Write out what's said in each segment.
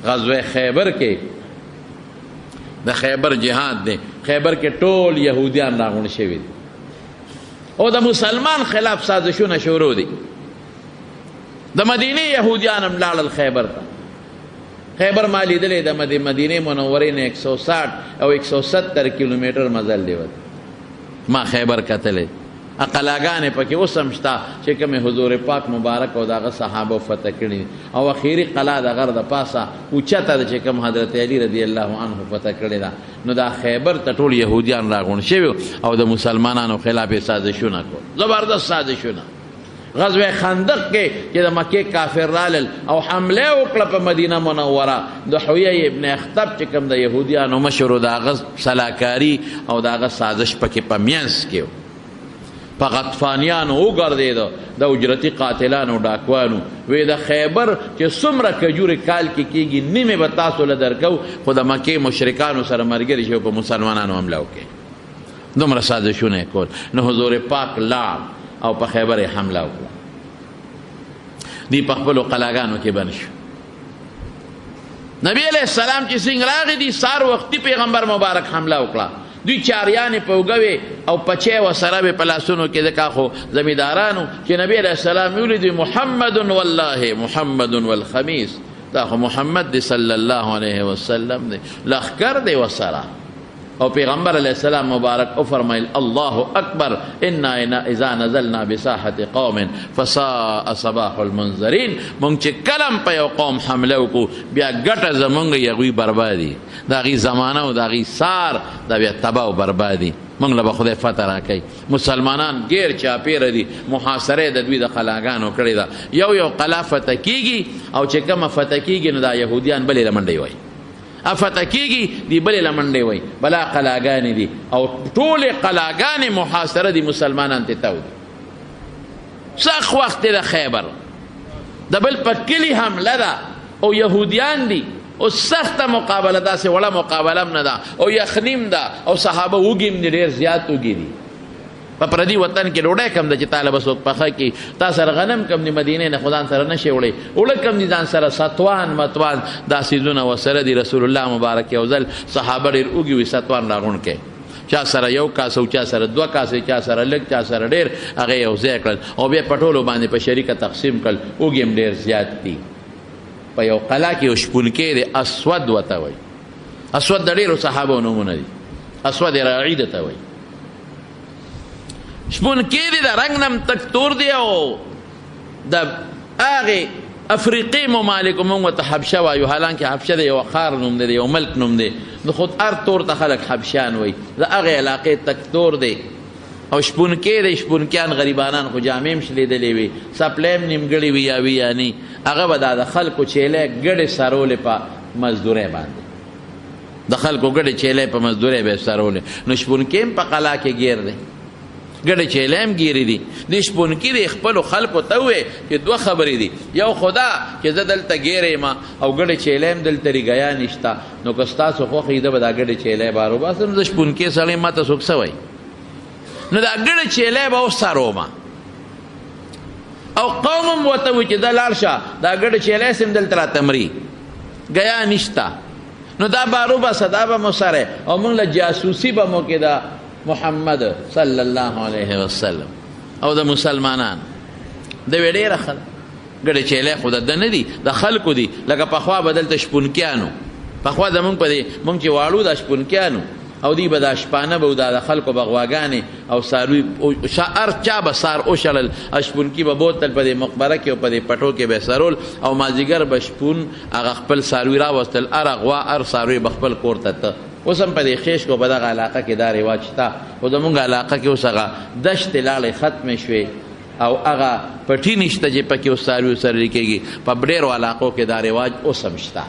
غزوه خیبر کې د خیبر جهاد دی، خیبر کې ټول یهودیان راغونډ شوي دي او د مسلمان خلاف سازشونه شروع دي. د مدینې یهودیان هم لاړل خیبر ته. خیبر ما لیدلی د مدینې منورې نه 160 او 170 کیلومیټر مزل دی. ما خیبر کتلی، قلاګانې پکې اوس هم شته چې کومې حضور پاک مبارک او د هغه صحابه فتح کړي او اخري قلعه د غر د پاسه اوچته ده چې کوم حضرت علی رضی الله عنه فتح کړې ده. نو دا خیبر ته ټول یهودیان راغونډ شوي او د مسلمانانو خلاف یې سازشونه کول، زبردست سازشونه. غزوه خندق کې چې د مکې کافر رالل او حمله وکړه په مدینه منوره، د حویه ابن اخطب چې کوم د یهودیانو مشر و د هغه سلاکاري او د هغه سازش پکې په منځ کې په غطفانیانو وګرځېده، د اجرتي قاتلانو ډاکوانو. وی د خیبر چې څومره کجورې کال کې کېږي نیمې به تاسو له درکو، خو د مکې مشرکانو سره ملګري شو په مسلمانانو حمله وکړي. دومره سازشونه یې کول. نو حضور پاک لاړ او په خیبر یې حمله وکړه. دی په خپلو قلاګانو کې بند شو. نبی علیہ السلام چې څنګه راغی دي سار وختي پیغمبر مبارک حمله وکړه. دوی چاریانې په اوږه او پچې ورسره وې په لاسونو کې. ځکه خو زمیندارانو چې نبی علیہ السلام ویلي محمد والله محمد والخمیس، دا خو محمد دی صلی الله علیه وسلم دی، لښکر دی ورسره. او پیغمبر علیہ السلام مبارک او فرمایل الله اکبر انا اذا نزلنا بساحه قوم فساء صباح المنذرین. مونږ چې کلم په یو قوم حمله وکړو بیا ګټه زمونږ یغوی بربادي، د هغې زمانه او د هغې سار دا بیا تباه او بربادي. مونږ له به خدای فتح راکوي. مسلمانان ګیر چاپیره دي، محاصره د دوی د قلاګانو کړې ده. یو قلا فتح کېږي او چې کومه فتح کېږي نو دا یهودیان بلې له منډې وایي، فتح کېږي دی بلې له منډې وایي، بلا قلاګانې دي او ټولې قلاګانې محاصره دي، مسلمانان ته تاو دي. سخت وخت دی د خیبر، د بل په کلي حمله ده او یهودیان دي او سخته مقابله، داسې وړه مقابله هم نه ده او یخنیم ده او صحابه وږي هم دي، ډېر زیات وږي دي. په پردي وطن کې ډوډۍ کم ده چې تا له به څوک پخه کړي، تا سره غنم کم دي، مدینې نه خو ځان سره نه شي وړی، اوړه کم دي ځان سره، ستوان متوان دا څیزونه ورسره دي. رسول الله مبارک یو ځل صحابه ډېر اوږي وي، ستوان راغونډ کړي، چا سره یو کاسه او چا سره دوه کاسې، چا سره لږ چا سره ډېر، هغې یو ځای کړل او بیا په ټولو باندې په شریکه تقسیم کړل. اوږي هم ډېر زیات دي. په یو قلعه کې یو شپونکی دی، اسود ورته وایي. اسود د ډېرو صحابو نومونه دي، اسود راعي ته وایي. شپونکی دی، د رنګ نم تک تور دی او د هغې افریقي ممالکو موږ ورته حبشه وایو، حالانکې حبشه د یو ښار نوم دی، د یو ملک نوم دی. د خود هر تور ته خلک حبشیان وایي، د هغې علاقې تک تور دی او شپونکی دی. شپونکیان غریبانان خو جامې هم شلیدلې وي، څپلۍ هم نیمګړې وي یا وي یا نی، هغه به دا د خلکو چیلۍ ګډې سرولې په مزدورۍ باندې، د خلکو ګډې چیلۍ په مزدورۍ به یې سرولې. نو شپونکی هم په قلا کې ګیر دی، ګډې چیلۍ هم ګیرې دي. د شپونکي د خپلو خلکو ته ووایي چې دوه خبرې دي، یو خدا چې زه دلته ګیره یم او ګډې چیلۍ هم دلته ریګیا نشته، نو که ستاسو خوښ وي ده به دا ګډې چیلۍ بار وباسم. زه شپونکی سړی ما ته څوک څه وایي، نو دا ګډې چیلۍ به وسرومه او قوم هم ورته وایي چې دا لاړ شه، دا ګډې چیلۍ سم دلته راته مري، ګیا نشته، نو دا بار وباسه، دا به مو سره او موږ له جاسوسي به مو کې دا محمد صلی الله علیه وسلم او د مسلمانان د وی ډېره ښه ده. ګډې چیلۍ خو د ده نه دي، د خلکو دي. لکه پخوا به دلته شپونکیانو، پخوا زمونږ په دې مونږ چې واړو دا شپونکیانو او دوی به دا شپانه به دا د خلکو به غواګانې او څاروي هر چا به سار وشړل، شپونکي به بوتل په دې مقبره کې او په دې پټو کې به یې سرول او مازدیګر به شپون هغه خپل څاروي راوستل، هر غوا هر څاروي به خپل کور ته ته. اوس هم په دې خیش کو په دغه علاقه کې دا رواج شته، خو زمونږ علاقه کې اوس هغه دشتې لاړې ختمې شوې او هغه پټي نشته چې پکې اوس څاروي ورسره کېږي. په ډېرو علاقو کې دا رواج اوس هم شته.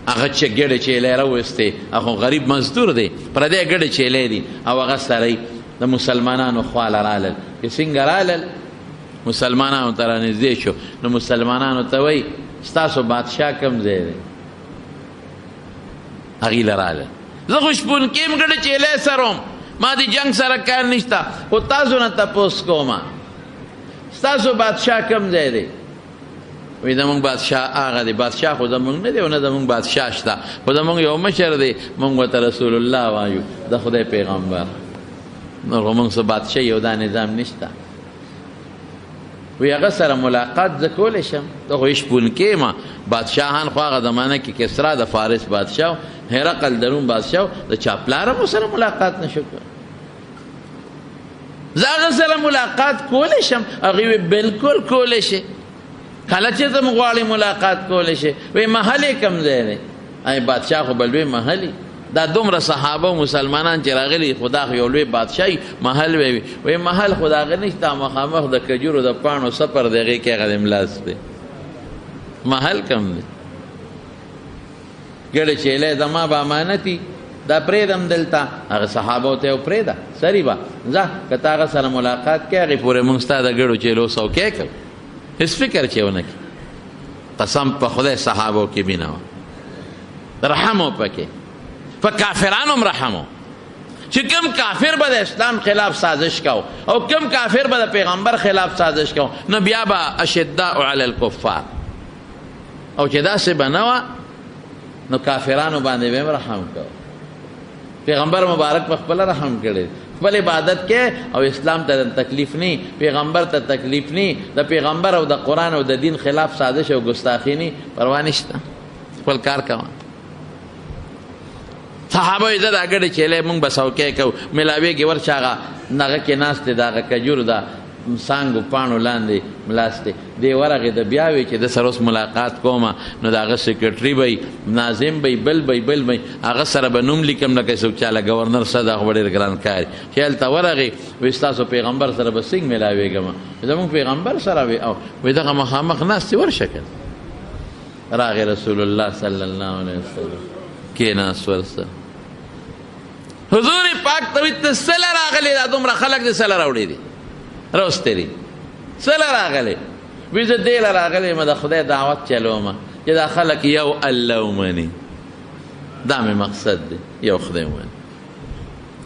هغه چې ګډې چیلۍ راوستې، هغه غریب مزدور دی، پردی ګډې چیلۍ دي او هغه سړی د مسلمانانو خواله رالل. چې څنګه رالل مسلمانانو ته رانږدې شو، نو مسلمانانو ته وایي ستاسو بادشاه کوم ځای دی؟ هغې له رالل. زه خو شپونکي یم، ګډې چیلۍ سروم، ما د جنګ سره کار نشته، خو تاسو نه تپوس کومه ستاسو بادشاه کوم ځای دی؟ وی زمونږ بادشاه هغه دی. بادشاه خو زمونږ نه دی او نه زمونږ بادشاه شته، خو زمونږ یو مشر دی، مونږ ورته رسول الله وایو، د خدای پیغمبر. نور خو مونږ څه بادشاهي او دا نظام نشته. وی هغه سره ملاقات زه کولی شم؟ ته خو شپونکې ما. بادشاهان خو هغه زمانه کې کسرا د فارس بادشاه، هرقل د روم بادشاه، د چا پلار هم سره ملاقات نشو کولی. زه هغه سره ملاقات کولی شم؟ هغې وی بلکل کولی شي، کله چې ته م غواړې ملاقات کولی شي. وی محل یې کوم ځای دی؟ ای بادشاه خو بل لوی محل دا دومره صحابه و مسلمانان چې راغلي، خدا خو یو لوی بادشاهي محل وی وی محل خو د هغه نشته، مخامخ د کجورو د پاڼو سفر دی، هغې کې هغه د ملاس دی. محل کم دی؟ ګډې چیلی زما به امانتي دا پرېږدم دلته. هغه صحابو ته یې پرېږده سري به ځه، که ته هغه سره ملاقات کوې هغې پورې مونږ ستا د ګډو چیلو سوکی کوو، هېڅ فکر چې ونه کړي. قسم په خدای صحابو کې مینه وه، رحم و پکې، په کافرانو هم رحم و چې کم کافر به د اسلام خلاف سازش کو او کم کافر به د پیغمبر خلاف سازش کو، نو بیا به اشداء علی الکفار. او چې داسې به نه وه نو کافرانو باندې به هم رحم کو. پیغمبر مبارک په خپله رحم کړی، خپل عبادت کې او اسلام ته تکلیف نی، پیغمبر ته تکلیف نی، د پیغمبر او د قرآن او د دین خلاف سازش او ګستاخی نی، پروا نشته، خپل کار کوه. صحابه یې دا ګډې چیلی مونږ به سوکی کوو، ملاویږي ورشه هغه هغه کې ناست دی، د هغه کجورو د څانګو پاڼو لاندې ملاست دی، دی ورغې د بیا وی چې د سره اوس ملاقات کومه، نو د هغه سیکرټري به ناظم به بل به هغه سره به نوم لیکم لکه څوک چاله ګورنر سره دا خو به ډېر ګران کار چې هلته ورغې وایي ستاسو پیغمبر سره به څنګه ملاوېږم؟ زمونږ پیغمبر سره وي او وایي دغه مخامخ ناست دی ورشه که راغی رسول الله صلی الله علیه وسلم کېناست ورسره. حضور پاک ته وایي ته څله راغلې دا دومره خلک دې څله راوړي دي روستی دی څله راغلی؟ وایي زه دې له راغلی یم د خدای دعوت چلومه چې دا خلک یو الله ومني، دا مې مقصد دی، یو خدای ومني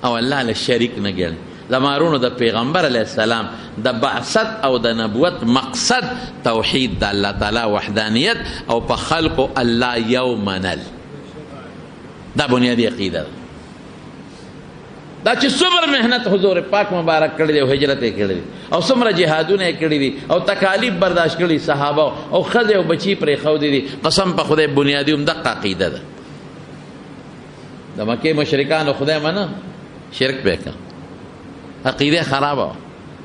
او الله له شریک نه ګڼي. د مارونو د پیغمبر علیه السلام د بعثت او د نبوت مقصد توحید د الله تعالی وحدانیت او په خلقو الله یو منل، دا بنیادی عقیده ده. دا چې څومره محنت حضور پاک مبارک کړی دی او هجرت یې کړی دی او څومره جهادونه یې کړي دي او تکالیف برداشت کړي صحابه او ښځې او بچي پرېښودي دي، قسم په خدای بنیادي همدغه عقیده ده. د مکې مشرکانو خدای منه، شرک پې که، عقیده خرابه وه.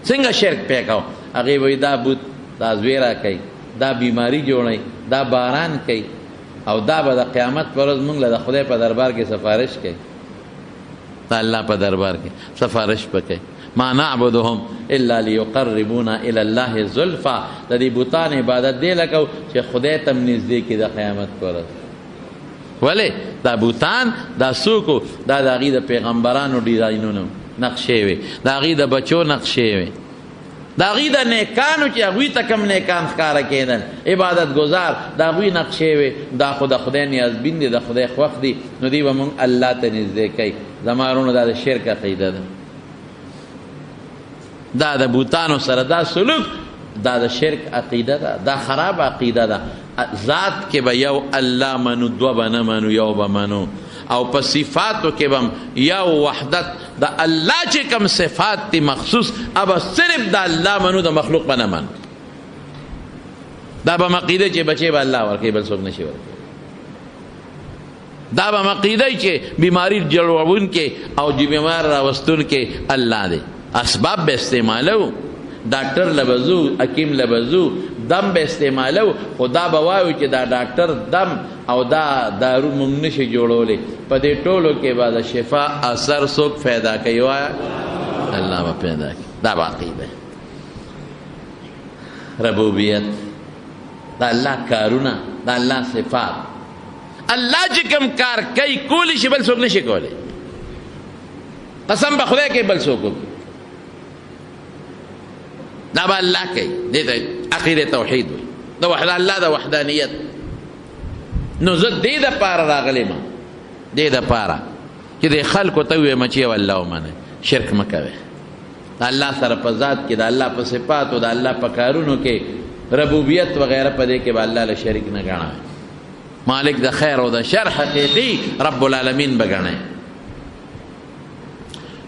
څنګه شرک پې کو؟ هغې وایي دا بوت دا زویره کوي، دا بیماري جوړوي، دا باران کوي او دا به د قیامت په ورځ موږ له د خدای په دربار کې سفارش کوي، د الله په دربار کې سفارش پکې. ما نعبدهم الا لیقربونا الی الله زلفا، د دې بوتان عبادت دی لکه چې خدای ته م نږدې کړي د قیامت په ورځ. ولې دا بوتان دا څوک دا د هغې د پیغمبرانو ډیزاینونه نقشې وې، د هغې د بچو نقشې وې، د هغې د نیکانو چې هغوی ته کوم نیکان ښکاره کېدل عبادت ګزار، د هغوی نقشې وې. دا خو د خدای نیازبین دی، د خدای خوښ دی، نو دوی به مونږ الله ته نږدې کوي. زمارونو دا د شرک عقیده ده، دا د بوتانو سره دا سلوک دا د شرک عقیده ده، دا خراب عقیده ده. ذات کې به یو الله منو، دوه به نه منو، یو به منو. او په صفاتو کې به یو وحدت د الله چې کوم صفات دي مخصوص ابا صرف د الله منو، د مخلوق به نه منو. دا به عقیده چې بچې به الله ورکوي بل څوک نشي ورکوي. دا به عقیده چې بیماری جوړوونکې او چې بیمار راوستونکې الله دی. اسباب به استعمالو، ډاکټر لبزو، حکیم لبزو، دم به استعمالو، خو دا به وایو چې دا ډاکټر دم او دا دارو مونږ نشي جوړولی. په دې ټولو کې به د شفا اثر څوک پیدا کوي؟ وایه الله به پیدا کوي. دا به عقیده. ربوبیت دا الله کارونه، دا الله صفات. الله چې کوم کار کوي کولی شي بل څوک نشي کولی. قسم به خدای کوي بل څوک کوي، دا به الله کوي. دې ته عقیده توحید وایي، د وحد الله د وحدانیت. نو زه دې دپاره راغلی ما، دې دپاره چې دې خلکو ته ووایم چې یو الله ومنئ، شرک مه کوئ. د الله سره په ذات کې، د الله په صفاتو، د الله په کارونو کې ربوبیت وغیرہ په دې کې به الله له شریک نه ګڼه مالک د خیر او د شر حقیقي رب العالمین به ګڼه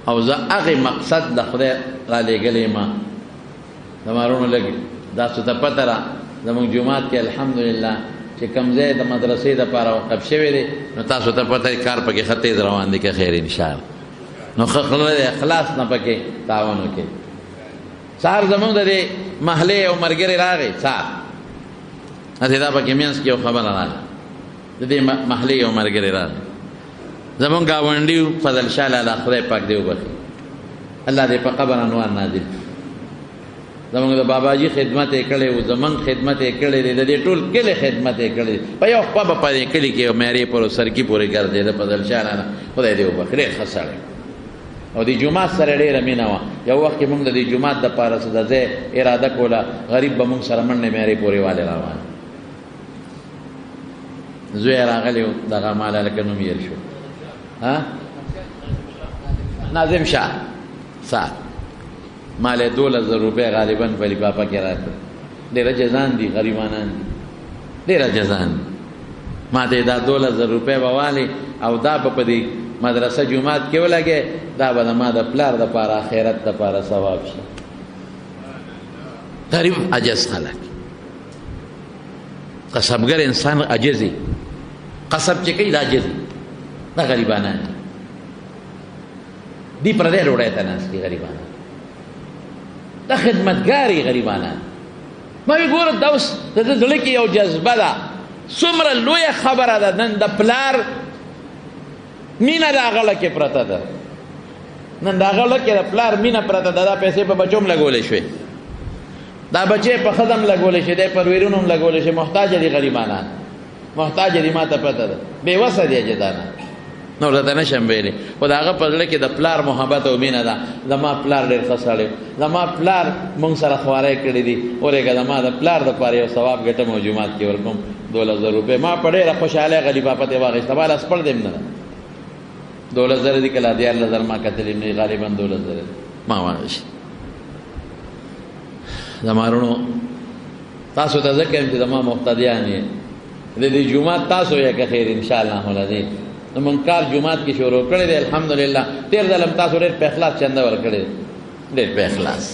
او زه هغې مقصد د خدای را لېږلی ما د مارونو لږ داسو ته پته را زموږ جومات کې الحمدلله چې کوم ځای د مدرسې دپاره وقف شوی دی نو تاسو ته پته کار پکې ښه تیز روان دی که خیر انشاءالله نو ښه اخلاص نه پکې تعاون وکړي سهار زموږ د دې محلې یو ملګری راغی سهار هسې دا پکې منځ کې یو خبره راغله د دې محلې یو ملګری راغی زموږ ګاونډي فضل شاه لالا خدای پاک دې وبخي الله دې په قبر انوار نازل زموږ د باباجي خدمت یې کړی و زموږ خدمت یې کړی دی د دې ټول کلي خدمت یې کړی دی په یو خوا به په دې کلي کې یو معیاري پر سرکي پورې ګرځېده فضل شاه لالا خدای دې وبخي ډېر ښه سړی او د جومات سره ډېره مینه وه یو وخت کې مونږ د دې جومات دپاره څه د ځای اراده کوله غریب به مونږ سره منډې معیاري پورې والې روان زوی یې راغلی و دغه ماله لکه نوم یې شو ناظم شاه صاحب مال یې 12,000 روپۍ غالبا په لفافه کې راکړه ډېره جزان دي غریبانان دي ډېره جزان دي ما ته دا 12,000 روپۍ به والې او دا به په دې مدرسه جومات کې ولګې دا به د ما د پلار دپاره آخرت دپاره ثواب شي غریب عجز خلک قصبګر انسان عجز دی قصب چې کوي دا عجز دی دا غریبانان دی پردی ډوډۍ ته ناست دي غریبانان دا خدمتګاري غریبانان ما وی ګوره دا اوس د ده زړه کې یو جذبه ده څومره لویه خبره ده نن د پلار مینه د هغه لکې پرته ده نن د هغه لکې د پلار مینه پرته ده دا پیسې په بچو هم لګولی شوې دا بچې په ښځه هم لګولی شي دی پر ویرونو هم لګولی شي محتاجه دي غریبانان محتاجه دي ما ته پته ده بېوسه دي عجزانان نو راته نشم ویلی خو د هغه په زړه کې د پلار محبت او مینه ده زما پلار ډېر ښه سړی زما پلار مونږ سره خواری کړي دي ورېږه زما د پلار دپاره یو ثواب ګټم او جومات کې ورکوم 12,000 روپۍ ما په ډېره خوشحالۍ هغه لفافه ترې واخېسته ما لاس پړ دی هم نه ده 12,000 دي که لا 14,000 ما کتلي هم نه غالبا 12,000 ما واخېست زما وروڼو تاسو ته ځکه یم چې زما مقتدیان یې د دې جومات تاسو یې که خیر انشاءالله العظیم نو مونږ کار جومات کې شروع کړی دی الحمدلله تېر ځل هم تاسو ډېر په اخلاص چنده ورکړی دی ډېر په اخلاص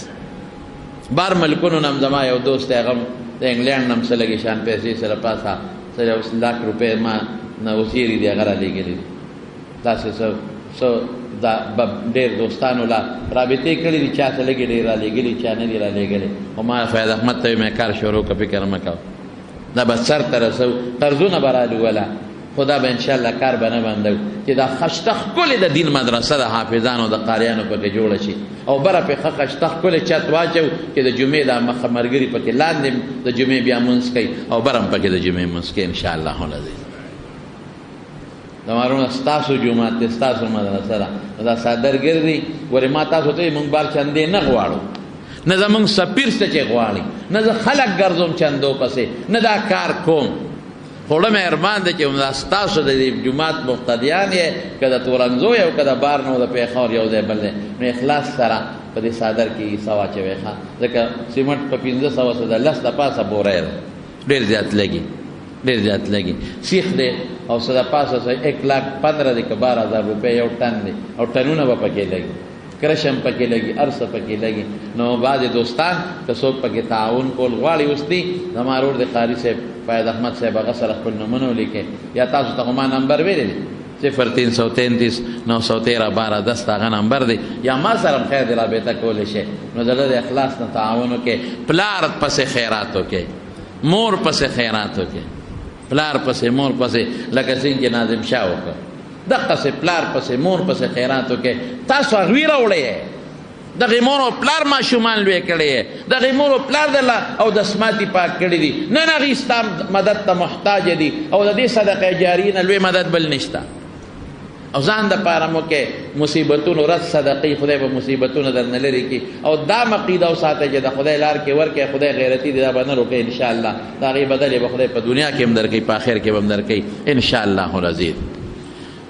بار ملکونو نه هم زما یو دوست دی هغه هم د انګلینډ نه هم څه لږې شان پیسې سره پاسه څه یو 1,00,000 روپۍ ما نه اوسېري دي هغه رالېږلي دي داسې څه دا ډېر دوستانو لا رابطې کړي دي چا څه لږې ډېر رالېږلي چا نه دي رالېږلي خو ما فیض احمد ته مې کار شروع کړه فکر مه کوه دا به سر ته رسو قرضونه به رالوله خدا به انشاءالله کار به نه بندو چې دا خشته ښکلې د دین مدرسه د حافظانو د قاریانو پکې جوړه شي او بره پې ښه خشته ښکلې چت واچو چې د جمعې دا مخه ملګري پکې لاندې د جمعې بیا مونځ کوي او بره هم پکې د جمعې مونځ کوي انشاءالله العظیم زما وروڼه ستاسو جومات دی ستاسو مدرسه ده دا صادر ګرځي ورې ما تاسو ته مونږ بار چندې نه غواړو نه زمونږ سفیر څه چې غواړي نه زه خلک ګرځوم چندو پسې نه دا کار کوم خوړه مې ارمان دی چې دا ستاسو د دې جومات مقتدیان یې که د تورنځو یې او که د بار نه د پېښور یو ځای بل دی نو اخلاص سره په دې صادر کې حصه واچوئ ښه ځکه سیمنټ په 1500 د 10 د پاسه بوری ده ډېر زیات لګي ډېر زیات لګي سیخ دی او څه د پاسه 1,15,000 دی که 12,000 روپۍ یو ټن دی او ټنونه به پکې لګي کرشم پکې لګي ارسه پکې لګي نو بعضې دوستان که څوک پکې تعاون کول غواړي اوس دي زما ورور د قاري صاحب فیض احمد صاحب هغه سره خپل نومونه ولیکئ یا تاسو ته خو ما نمبر ویلی دی 0333 913 1210 هغه نمبر دی یا ما سره هم خیر د رابطه کولی شئ نو زړه د اخلاص نه تعاون وکړئ پلار پسې خیرات وکړئ مور پسې خیرات وکړئ پلار پسې مور پسې لکه څنګه ناظم شاه وکړ دقسې پلار پسې مور پسې خیرات وکړئ تاسو هغوی راوړئ دغې مور او پلار ماشومان لوی کړی یې دغې مور او پلار د او د سماتي پاک کړي دي نن هغوی ستا مدد ته محتاجه دي او د دې صدقې جاري نه لوی مدد بل نشته او ځان دپاره مو کې مصیبتونو رد صدقې خدای به مصیبتونه درنه لرې کړي او دا عقیده وساتئ چې د خدای لار کې ورکړئ خدای غیرتي دی دا به نه روکئ انشاءالله د هغې بدل یې به خدای په دنیا کې هم درکوي په آخر کې به هم درکوي انشاءالله العزیز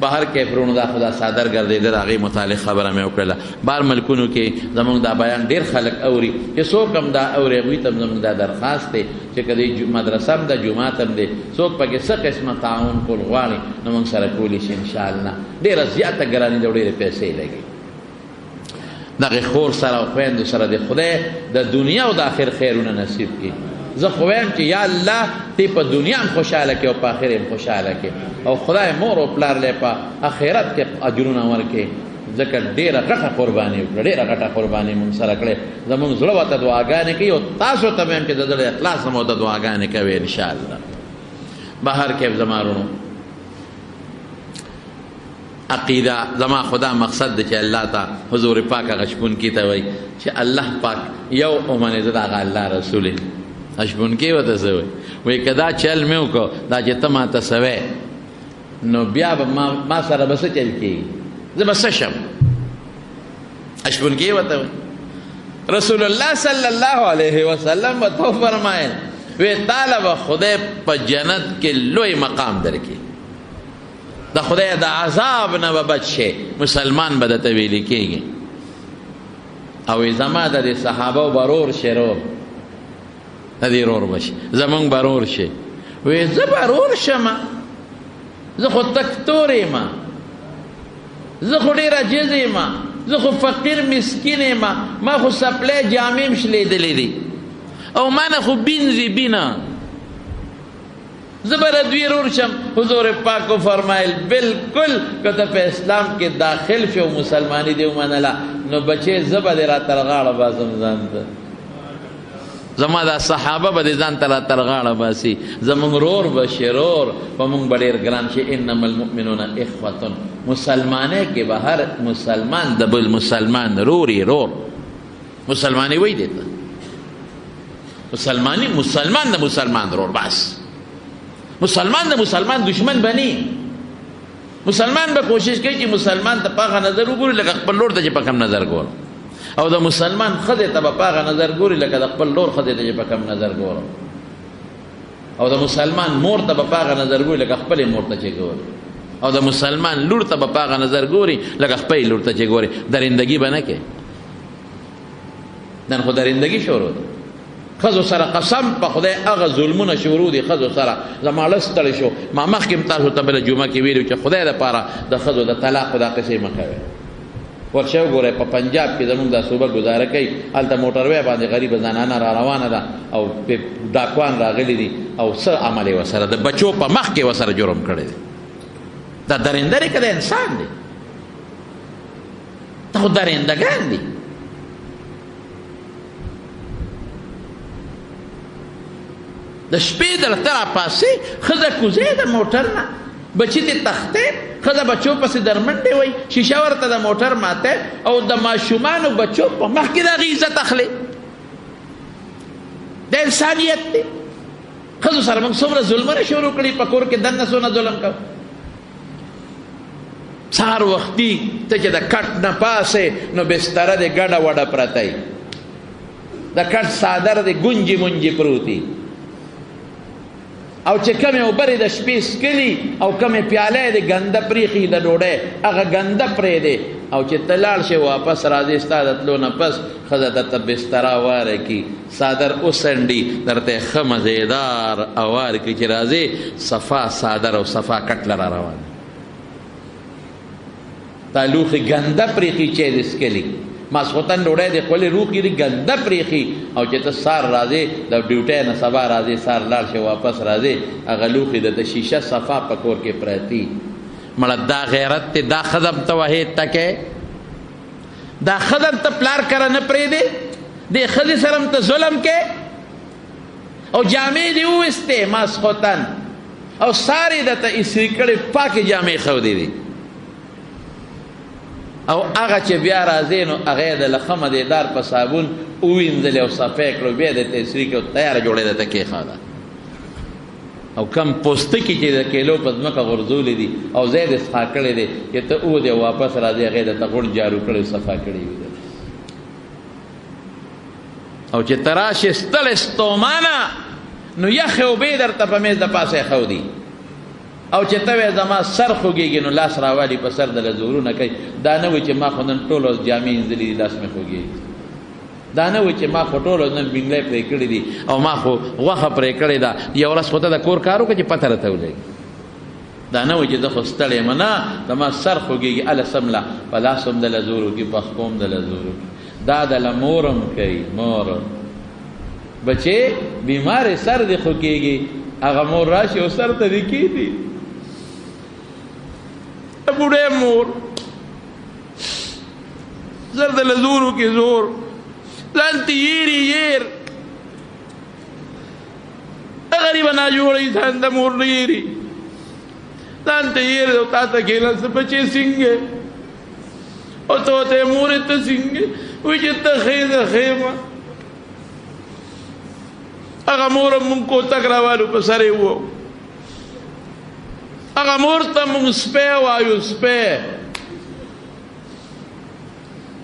بهر کې پرونو دا خدا صادر ګرځېده د هغې متعلق خبره مې وکړله بهر ملکونو کې زمونږ دا بیان ډېر خلک اوري چې څوک هم دا اوري هغوی ته هم زمونږ دا درخواست دی چې که د مدرسه هم ده جومات هم دی څوک پکې څه قسمه تعاون کول غواړي نو موږ سره کولی شي انشاءالله ډېره زیاته ګراني ده او ډېرې پیسې لګي دغې خور سره او خویندو سره د خدای د دنیا او د آخر خیرونه نصیب کړي زه خو وایم چې یا الله تی په دنیا هم خوشحاله کړي او په آخر هم خوشحاله کړي او خدای مور او پلار لی په آخرت کې اجرونه ورکړي ځکه ډېره غټه قرباني وکړه ډېره غټه قرباني مونږ سره کړې زمونږ زړه ورته دعاګانې کوي او تاسو ته به هم چې د زړه اخلاص هم ورته دعاګانې کوئ انشاءالله بهر کې زما وروڼو عقیده زما خدا مقصد دی چې الله ته حضور پاک هغه شپونکي ته وایي چې الله پاک یو ومنې زه د هغه الله رسول یم شپونکي ورته څه وایي وایي که دا چل مې وکړو دا چې ته ماته څه وایې نو بیا به ما سره به څه چل کېږي زه به څه شم شپونکي ورته وایي رسول الله صلی الله علیه وسلم به تو فرمایل وی تعالی به خدای په جنت کې لوی مقام درکړي د خدای د عذاب نه به بچ شي مسلمان به درته ویلې کېږي او زما د دې صحابو به رور شي رور د دې رور به شي زمونږ به رور شي وی زه به رور شم زه خو تک تور یم زه خو ډېر عاجز یم زه خو فقیر مسکین یم ما خو سپلی جامې م شلیدلې دي او ما نه خو بینځي بینه زه به دوی رور شم حضور پاکو فرمایل بالکل که ته په اسلام کې داخل شو مسلمانی دې ومنله نو بچې زه به دې را تر غاړه باسم ځان ته زما دا صحابه به دې ځان ته را تر غاړه باسي زمونږ رور به شي رور په مونږ به ډېر ګران شي انما المؤمنون اخوة مسلمانۍ کې به هر مسلمان د بل مسلمان روري رور مسلمانۍ وایي دې ته مسلمانی مسلمان د مسلمان رور بس مسلمان د مسلمان دشمن بنی مسلمان به کوشش کوي چې مسلمان ته پاغه نظر وګوري لکه خپل لور ته چې په کم نظر ګورو او د مسلمان ښځې ته به پاغه نظر ګوري لکه د خپل لور ښځې ته چې په کم نظر ګورو او د مسلمان مور ته به پاغه نظر ګوري لکه خپلې مور ته چې ګوري او د مسلمان لور ته به پاغه نظر ګوري لکه خپلې لور ته چې ګوري درندګي به نه کوي نن خو درندګي شروع ده ښځو سره قسم په خدای هغه ظلمونه شروع دي ښځو سره زما لس ستړی شو ما مخکې هم تاسو ته بله جمعه کې ویلي چې خدای دپاره د ښځو د طلاقو دا قصې مه کوئ ورشه وګورئ په پنجاب کې زمونږ دا صوبه ګزاره کوي هلته موټروی باندې غریبه زنانه را روانه ده او ډاکوان راغلي دي او څه عمل یې ورسره د بچو په مخ کې ورسره جرم کړی دی دا درنده دی که د انسان دی دا خو درندګان دي د شپې دلته راپاسې ښځه کوزې د موټر نه بچي دې تختې ښځه بچو پسې درمنډې وایي شیشه ورته د موټر ماته او د ماشومانو بچو په مخ کې د هغې عزت اخلي د انسانیت دی ښځو سره موږ څومره ظلمونه شروع کړي په کور کې دننه څونه ظلم کوو سهار وختي ته چې د کټ نه پاسې نو بستره د ګډه وډه پرته د کټ څادر د ګونجې مونجې پروتي او چې کمې اوبرې د شپې څکلي او کمې پیاله د ګنده پریښي د ډوډۍ هغه ګنده پرېږدې او چې ته لاړ شې واپس راځې ستا د تلو نه پس ښځه درته بستره واره کړي څادر وڅنډي درته ښه مزېدار اوار کړي چې راځې صفا څادر او صفا کټ لره روان تا لوښي ګنده پریښي چې د څکلي ماسخوتن ډوډۍ د خپلې روخي دي ګنده پریښي او چې ته سار راځې د ډیوټۍ نه سبا راځې سار لاړ شې واپس راځې هغه لوښي د شیشه صفا په کور کې پرتي مړه دا غیرت دی دا ښځه ته وحید ټکی دا ښځه ته پلار کره نه پرېږدې دې ښځې سره هم ته ظلم کې او جامې دې وویستې ماسخوتن او سارې درته ایسري کړې پاکې جامې ښودې دي او هغه چې بیا راځې نو هغه یې د له ښه مدېدار په صابون ووینځلې او صفی کړو بیا یې درته ایسري کړو تیاره جوړې درته کېښوده او کم پوستکي چې د کیلو په ځمکه غورځولې دي او ځای دې څښا کړی دی چې ته وودې او واپس راځې هغې درته غوړ جارو کړی صفا کړی وي او چې ته راشې ستړې ستومانه نو یخې اوبې درته په میز د پاسه ایښودي او چې ته وې زما سر خوږېږي نو لاس راوالي په سر دله زورونه کوي دا نه وایي چې ما خو نن ټول ورځ جامې ایندلې دي لاس مې خوږېږي دا نه وایي چې ما خو ټول ورځ نن بینګلی پرې کړې دي او ما خو غوښه پرې کړې ده یو ورځ خو ته د کور کار وکړه چې پته راته ولګي دا نه وایي چې زه خو ستړی یم نه زما سر خوږېږي هله سمله په لاس هم دله زور وکړي په خپو هم دله زور وکړي دا دله مور هم کوي مور بچې بیمارې سر دې خوږېږي هغه مور راشي او سر ته دې کېږدي بوډۍ مور سر دله زور وکړي زور ځان ته یېري یېر غریبه ناجوړه انسان د مور نه یېري ځان ته یېر او تا ته کېناسته بچې څنګه او ته ورته مورې ته څنګه وایي چې ته ښې ده ښې ما هغه مور هم مونږ کوتک راوالو په سر یې وو هغه مور ته مونږ سپی وایو سپی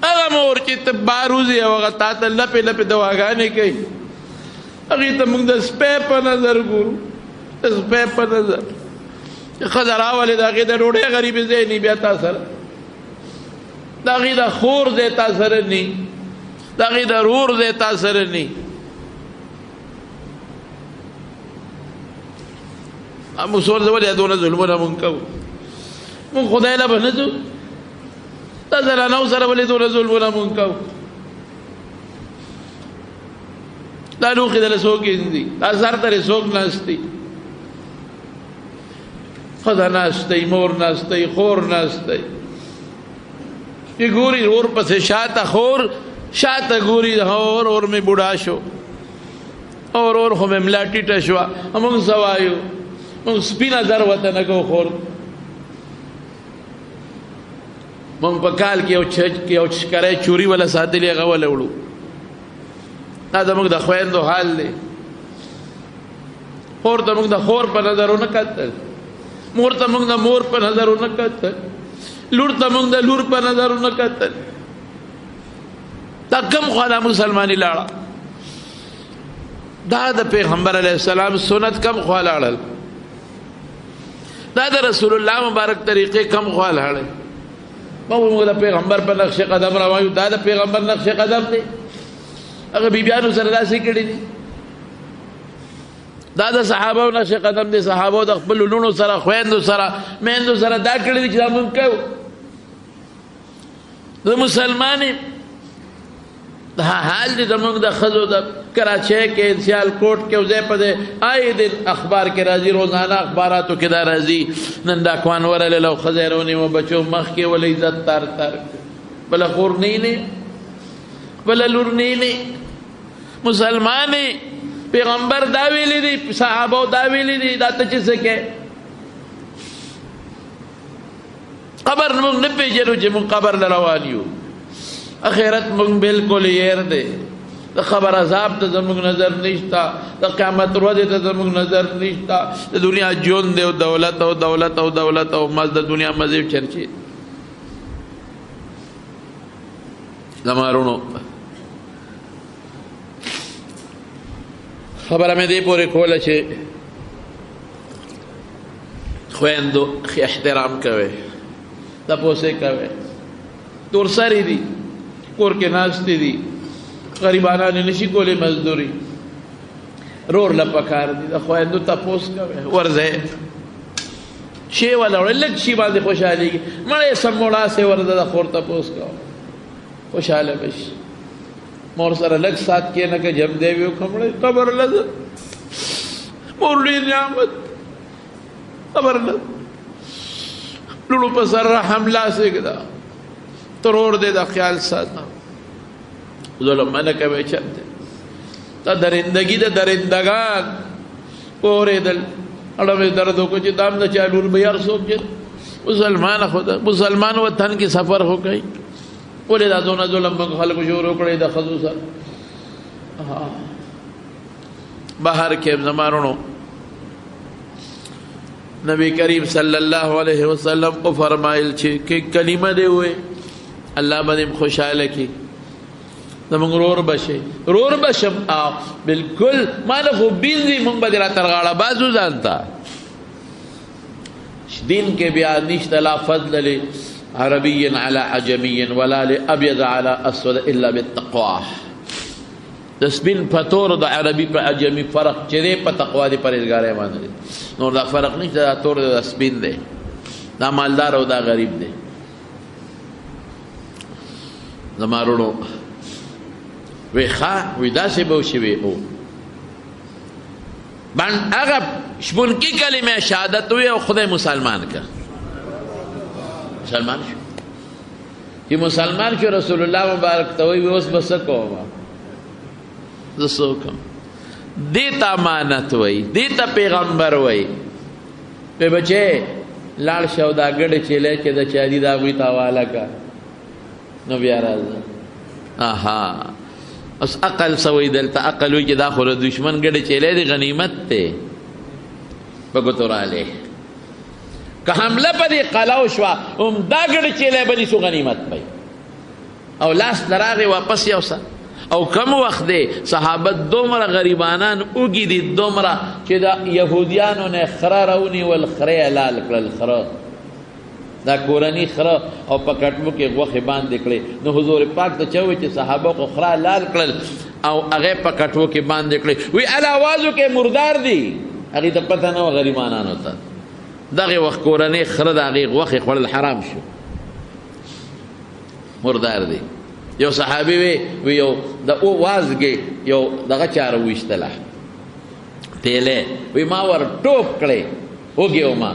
هغه مور چې ته بار وځې او هغه تا ته لپې لپې دواګانې کوي هغې ته مونږ د سپی په نظر ګورو د سپی په نظر ښځه راولې د هغې د ډوډۍ غریبې ځای نی بیا تا سره د هغې د خور ځای تا سره نی د هغې د رور ځای تا سره نی موږ سور ته ولې دونه ظلمونه مونږ کوو مونږ خدای له به نه ځو دا زنانو سره ولې دونه ظلمونه مونږ کوو دا لوښي دله څوک ایندي دا سر ته څوک ناستي ښځه ناستی مور ناستی خور ناستی چې ګوري اور پسې شاته خور شاته ګوري اور مې بوډا شو اور خو مې ملا ټیټه شوه موږ څه وایو مونږ سپینه زر ورته نه کوو خور مونږ په کال کې یو شکری چوري وله ساتلې هغه وله وړو دا زموږ د خویندو حال دی خور ته مونږ د خور په نظر ونه کتل مور ته مونږ د مور په نظر ونه کتل لور ته مونږ د لور په نظر ونه کتل دا کم خوا دا مسلماني لاړه دا د پیغمبر علیه السلام سنت کم خوا لاړل دا د رسول الله مبارک طریقې کم خوا لاړل موږ د پیغمبر په نقش قدم روایو دا د پیغمبر نقش قدم دی هغه بیبیانو سره داسې کړي دي دا د صحابو نقش قدم دی صحابو د خپل لونو سره خویندو سره میندو سره دا کړي دي چې دا موږ کوو د مسلمانې دا حال دی زموږ د ښځو د کراچۍ کې سیالکوټ کې او ځای په ځای آئے دن اخبار کې راځي روزانه اخباراتو کې دا راځي نن دا کوان ورلې او ښځه یې رونیوه بچو مخ کې ولې عزت تار تار بله خور نه یې بله لور نه یې مسلمانې پیغمبر دا ویلی دی صحابو دا ویلی دی دا ته چې څه کې قبر موږ نه پېژنو چې موږ قبر له روان یو اخرت مونږ بالکل یېر دی د خبر عذاب ته زموږ نظر نشته د قیامت ورځې ته زموږ نظر نشته د دنیا ژوند دی او دولت او دولت او دولت او د دنیا مزې چرچې زما وروڼو خبره مې دې پورې کوله چې خویندو احترام کوئ تپوسې کوئ تورسرې دي کور کې ناستې دي غریبانان نشي کولی مزدوري رور له پکار دي د خویندو تپوس کوئ ورځئ شی وله وړئ لږ شي باندې خوشحالېږي مړی سموړاسې ورځه د خور تپوس کوه خوشحاله به شي مور سره لږ سات کښېنه که جم دی وي وکړه مړی قبر له ځه مور لوی نعمت قبر له لوڼو په سر رحم لاس ایږده ترور دی دا خیال ساته ظلم منه کوئ چلته دا درندگی د درندگان پورېدل اړه مې درد وکړو چې دام د چا لور به هر څوک چې مسلمان وطن کې سفر وکړئ ولې دا دونه ظلم موږ خلکو شروع کړی د ښځو سره بهر کې زما وروڼو نبی کریم صلی الله علیه وسلم کو فرمایل چې کلمه دی وې الله باندې خوشاله کی زمونږ رور بشي رور بشم بالکل ما نه خو بینځي مونږ به را تر غاړه بازو ځانته دین کې بیا نشته لا فضل لعربی علی عجمی ولا لابیض علی اسود الا بالتقوا. د سپین په تور د عربي په عجمي فرق چې دی په تقوا دی پرهیزګارۍ باندې دی. نور دا فرق نشته، دا تور دی دا سپین دی، دا مالدار او دا غریب دی. زما وروڼو وی ښه وی داسې به وشوي او هغه شپونکي کلمه شهادت وی او خدای مسلمان که مسلمان شو. چې مسلمان شو رسول الله مبارک ته وی اوس به څه کوم؟ زه څه وکړم؟ دې ته امانت وی، دې ته پیغمبر وی. پې بچې لاړ شه او دا ګډې چیلې چې د چا دي د هغوی ته حواله کړه. نو بیا راځه اها اوس عقل څه وایي دلته؟ عقل وایي چې دا خو د دشمن ګډې چیلې دی، غنیمت دی په ګوتو رالی. که حمله په دې قلعو شوه همدا ګډې چیلې به نیسو غنیمت به او لاس ته راغې واپس یوسه. او کم وخت دی صحابه دومره غریبانان اوږي دي دومره چې د یهودیانو نه خره راونیول، خره یې لال کړل، خره دا کورني خره او په کټمو کې غوښې باندې کړې. نو حضور پاک ته چا وویل چې صحابه خو خره لال کړل او هغې په کټو کې باندې کړې. وی الوازو کې مردار دي، هغې ته پته نه وه غریبانانو ته. دغې وخت کورنۍ خره د هغې غوښې خوړل حرام شو، مردار دي. یو صحابي وی یو د وازګې یو دغه چا راویستله تیلې، وی ما ور ټوپ کړې وږې وما،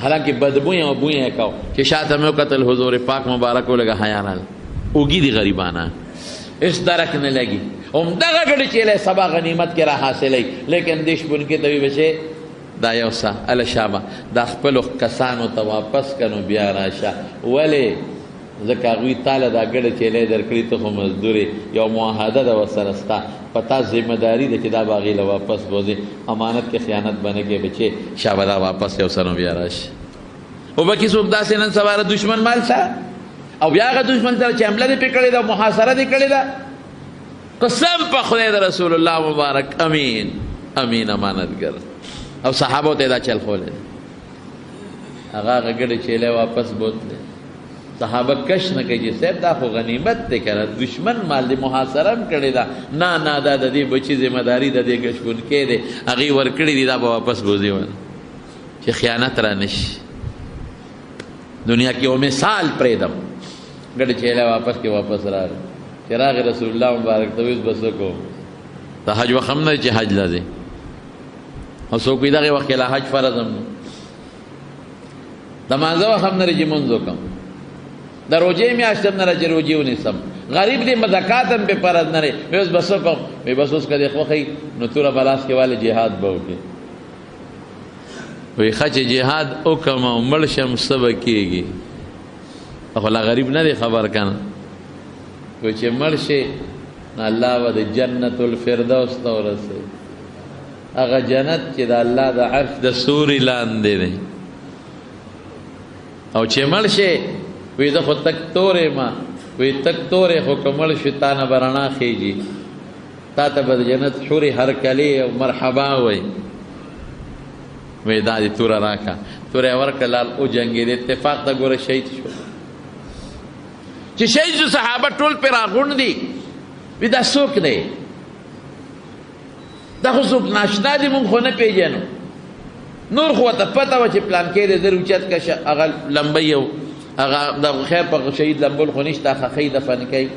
حالانکه بدبوی او بوی یې کو چې شاته مې وکتل حضور پاک مبارک ولګه حیا راغله. اوږي دي غریبانه هېڅ درک نه لګي. همدغه ګډې چیلې سبا غنیمت کې را حاصلوي. لیکن دې شپونکي ته وي بچې دا یو څه هله شابه دا خپلو کسانو ته واپس که نو بیا راشه. ولې؟ ځکه هغوی تاله دا ګډه چیلې درکړي، ته خو مزدورې، یو معاهده ده ورسره ستا، په تا ذمه داري ده چې دا به هغې له واپس بوځې. امانت کې خیانت به نه کوې بچې، شابه دا واپس یو څه نو بیا راشي. او بکې څوک داسې نن سبا د دشمن مال سره او بیا هغه دشمن سره چې حمله دې پرې کړې ده، محاصره دې کړې ده، قسم په خدای د رسول الله مبارک امین امین امانتګر. او صحابو ته دا چل خولی هغه ګډې چیلې واپس بوتلې. صحابه کش نه کوي چې صاحب دا خو غنیمت دی که نه، دشمن مال دی، محاصره هم کړې ده. نه نه دا د دې بچي ذمهداري د دې ګشپونکی دی، هغې ورکړي دي، دا به واپس بوځي ونه چې خیانت را نه شي. دنیا کې یو مثال پرېږدم، ګډې چیلې واپس کې واپس راغی. چې راغی رسول الله مبارک ته اوس به څه کوم؟ د حج وخت هم نه چې حج له ځې، او څوک وایي دغې وخت کې لا حج فرض هم نه، د مانځه وخت هم نه چې مونځ وکړم، د روجې میاشت هم نه را چې روجې ونیسم، غریب دی زکات هم پې فرض نه دی. وی اوس به څه کوم؟ وی بس اوس که دې خوښوي نو توره به لاس کې والې جهاد به وکړې. وی ښه چې جهاد وکړم او مړ شم څه به کېږي؟ خو لا غریب نه دی خبر که نه. وی چې مړ شي نو الله به د جنت الفردوس ته ورسوي، هغه جنت چې د الله د عرش د سوري لاندې دی. او چې مړ شي وی زه خو تک تورې ما، وی تک تورې خو که مړ شي تا نه به رڼا خیږي، تا ته به د جنت حورې هرکلې او مرحبا وی. وی دا دې توره راکړه، توره یې ورکړه، لال وجنګېد. اتفاق ته ګوره شهید شو. چې شهید شو صحابه ټول پرې راغونډ دي. وی دا څوک دی؟ دا خو څوک ناشنا دي، مونږ خو نه پېژنو. نور خو ورته پته وه چې پلانکی دی، زر اوچت کشه هغه لمبۍ او هغه د خیر په شهید لمبول خو نشته، خخۍ دفن کوي،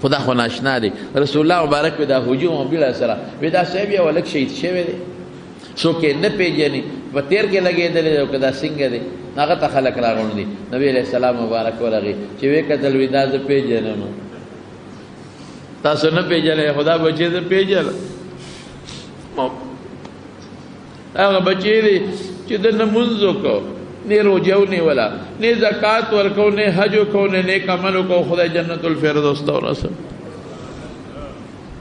خو دا خو ناشنا دی. رسول الله مبارک وی دا هجوم او بیړه سره وی دا صاحب یو هلک شهید شوی دی، څوک یې نه پېژني، په تیر کې لګېدلی دی او که دا څنګه دی. هغه ته خلک راغونډ دي. نبي علیه السلام مبارک ورغی چې ویې کتل، وی دا زه پېژنم. تاسو نه پېژنئ، خو دا بچې زه پېژنم. هغه بچې دی چې د نه مونځ وکړو، نه روجه ونیوله، نه زکات ورکو، نه حج وکړو، نه نیک عمل وکړو، خدای جنت الفردوس ته ورسوي.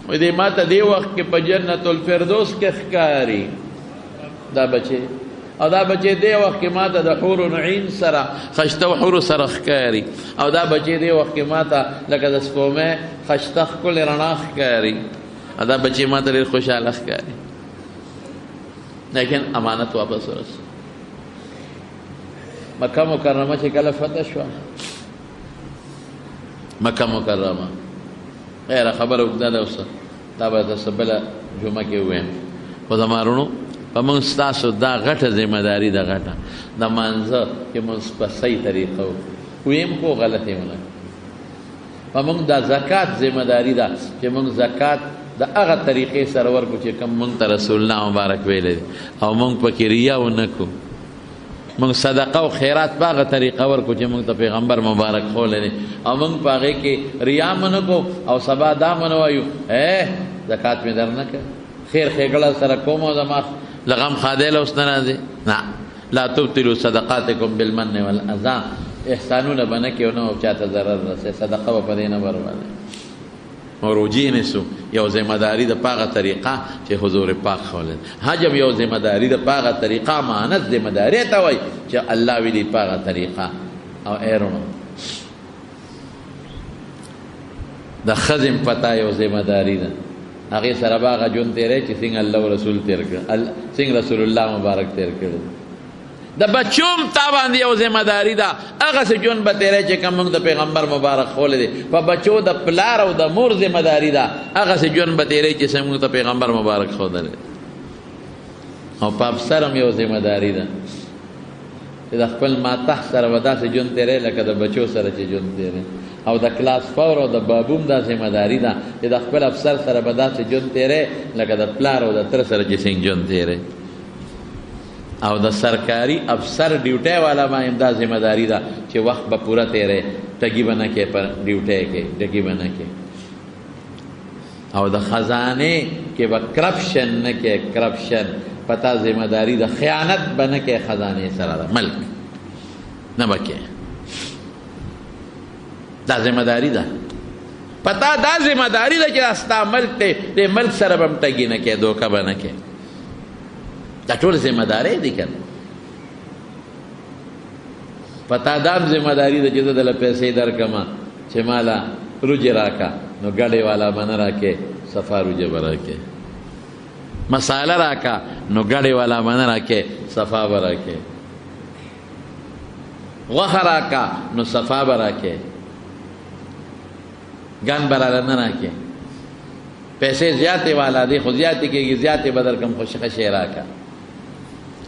وایي دی ما ته دې وخت کې په جنت الفردوس کې ښکاري دا بچې، او دا بچې دې وخت کې ما ته د حور عین سره خشته حور سره ښکاري، او دا بچې دې وخت کې ما ته لکه د سپومې خشته ښکلې رڼا ښکاري، او دا بچې ما ته ډېر خوشحاله ښکاري. لیکن امانت واپس ورسوي. مکه مکرمه چې کله فتح شوه، مکه مکرمه غیره خبره اوږده ده اوس دا به درته بله جمعه کې ووایم. خو زما وروڼو په موږ ستاسو دا غټه ذمهداري ده، غټه د مانځه چې موږ په صحیح طریقه ویم خو غلطې ونه. په موږ دا زکات ذمهداري ده چې موږ زکات د هغه طریقې سره ورکړو چې کوم موږ ته رسول الله مبارک ویلی دی، او موږ پکې ریا ونه کړو. موږ صدقه او خیرات په هغه طریقه ورکړو چې موږ ته پیغمبر مبارک ښولی دی، او موږ په هغې کې ریا مه نه کړو او سبا دا مه نه وایو زکات مې در نه کړ، خیر ښېګړه سره کوم او زما لغم خادیله اوس نه راځي. نه، لا تبطلوا صدقاتکم بالمن والاذى، احسانونه به نه کوي او نه به چاته ضرر رسوي، صدقه به په دې نه بربادوي. او روجې نیسو یو ذمهداري ده په هغه طریقه چې حضور پاک ښولی. حجم یو ذمهداري ده په هغه طریقه، امانت ذمهداري ته وایي چې الله ویلي په هغه طریقه. او ایرونو د ښځې پته یو ذمهداري ده، هغې سره به هغه ژوند تېری چې څنګه الله او رسول تېر کړ، څنګه رسول الله مبارک تېر کړی. د بچو هم تا باندې یو ذمهداري ده، هغسې ژوند به تېری چې کوم موږ د پیغمبر مبارک ښولی دی. په بچو د پلار او د مور ذمهداري ده، هغسې ژوند به تېری چې موږ ته پیغمبر مبارک ښودلی. او په افسر هم یو ذمهداري ده چې د خپل ماتحت سره به داسې ژوند تېری لکه د بچو سره چې ژوند تېری. او د کلاس فور او د بابوم دا ذمهداري ده چې د خپل افسر سره به داسې ژوند تېری لکه د پلار او د تره سره چې څنګه ژوند تېری. او د سرکاري افسر ډیوټۍ والا باندې دا ذمهداري ده چې وخت به پوره تېری، ټګي به نه کوې په ډیوټۍ کې، ټګي به نه کوې. او د خزانې کې به کرپشن نه کوې، کرپشن پتا ذمهداري ده، خیانت به نه کوې خزانې سره، د ملک نه به کوې. دا ذمهداري ده، پتا دا ذمهداري ده چې دا ستا ملک دی، دې ملک سره به هم ټګي نه کوې، دوکه به نه کوې. دا ټول ذمهدارۍ دي که نه؟ پتا دا هم ذمهداري ده چې زه دله پیسې درکړمه چې ماله روجې راکړه، نو ګډې والا به نه راکې، صفا روجه به راکې. مساله راکړه، نو ګډې والا به نه راکې، صفا به راکې. غوښه راکړه، نو صفا به راکې، ګن به راله نه راکې. پیسې زیاتې والا دی، خو زیاتې کېږي، زیاتې به درکړم، خو ښه شی راکړه.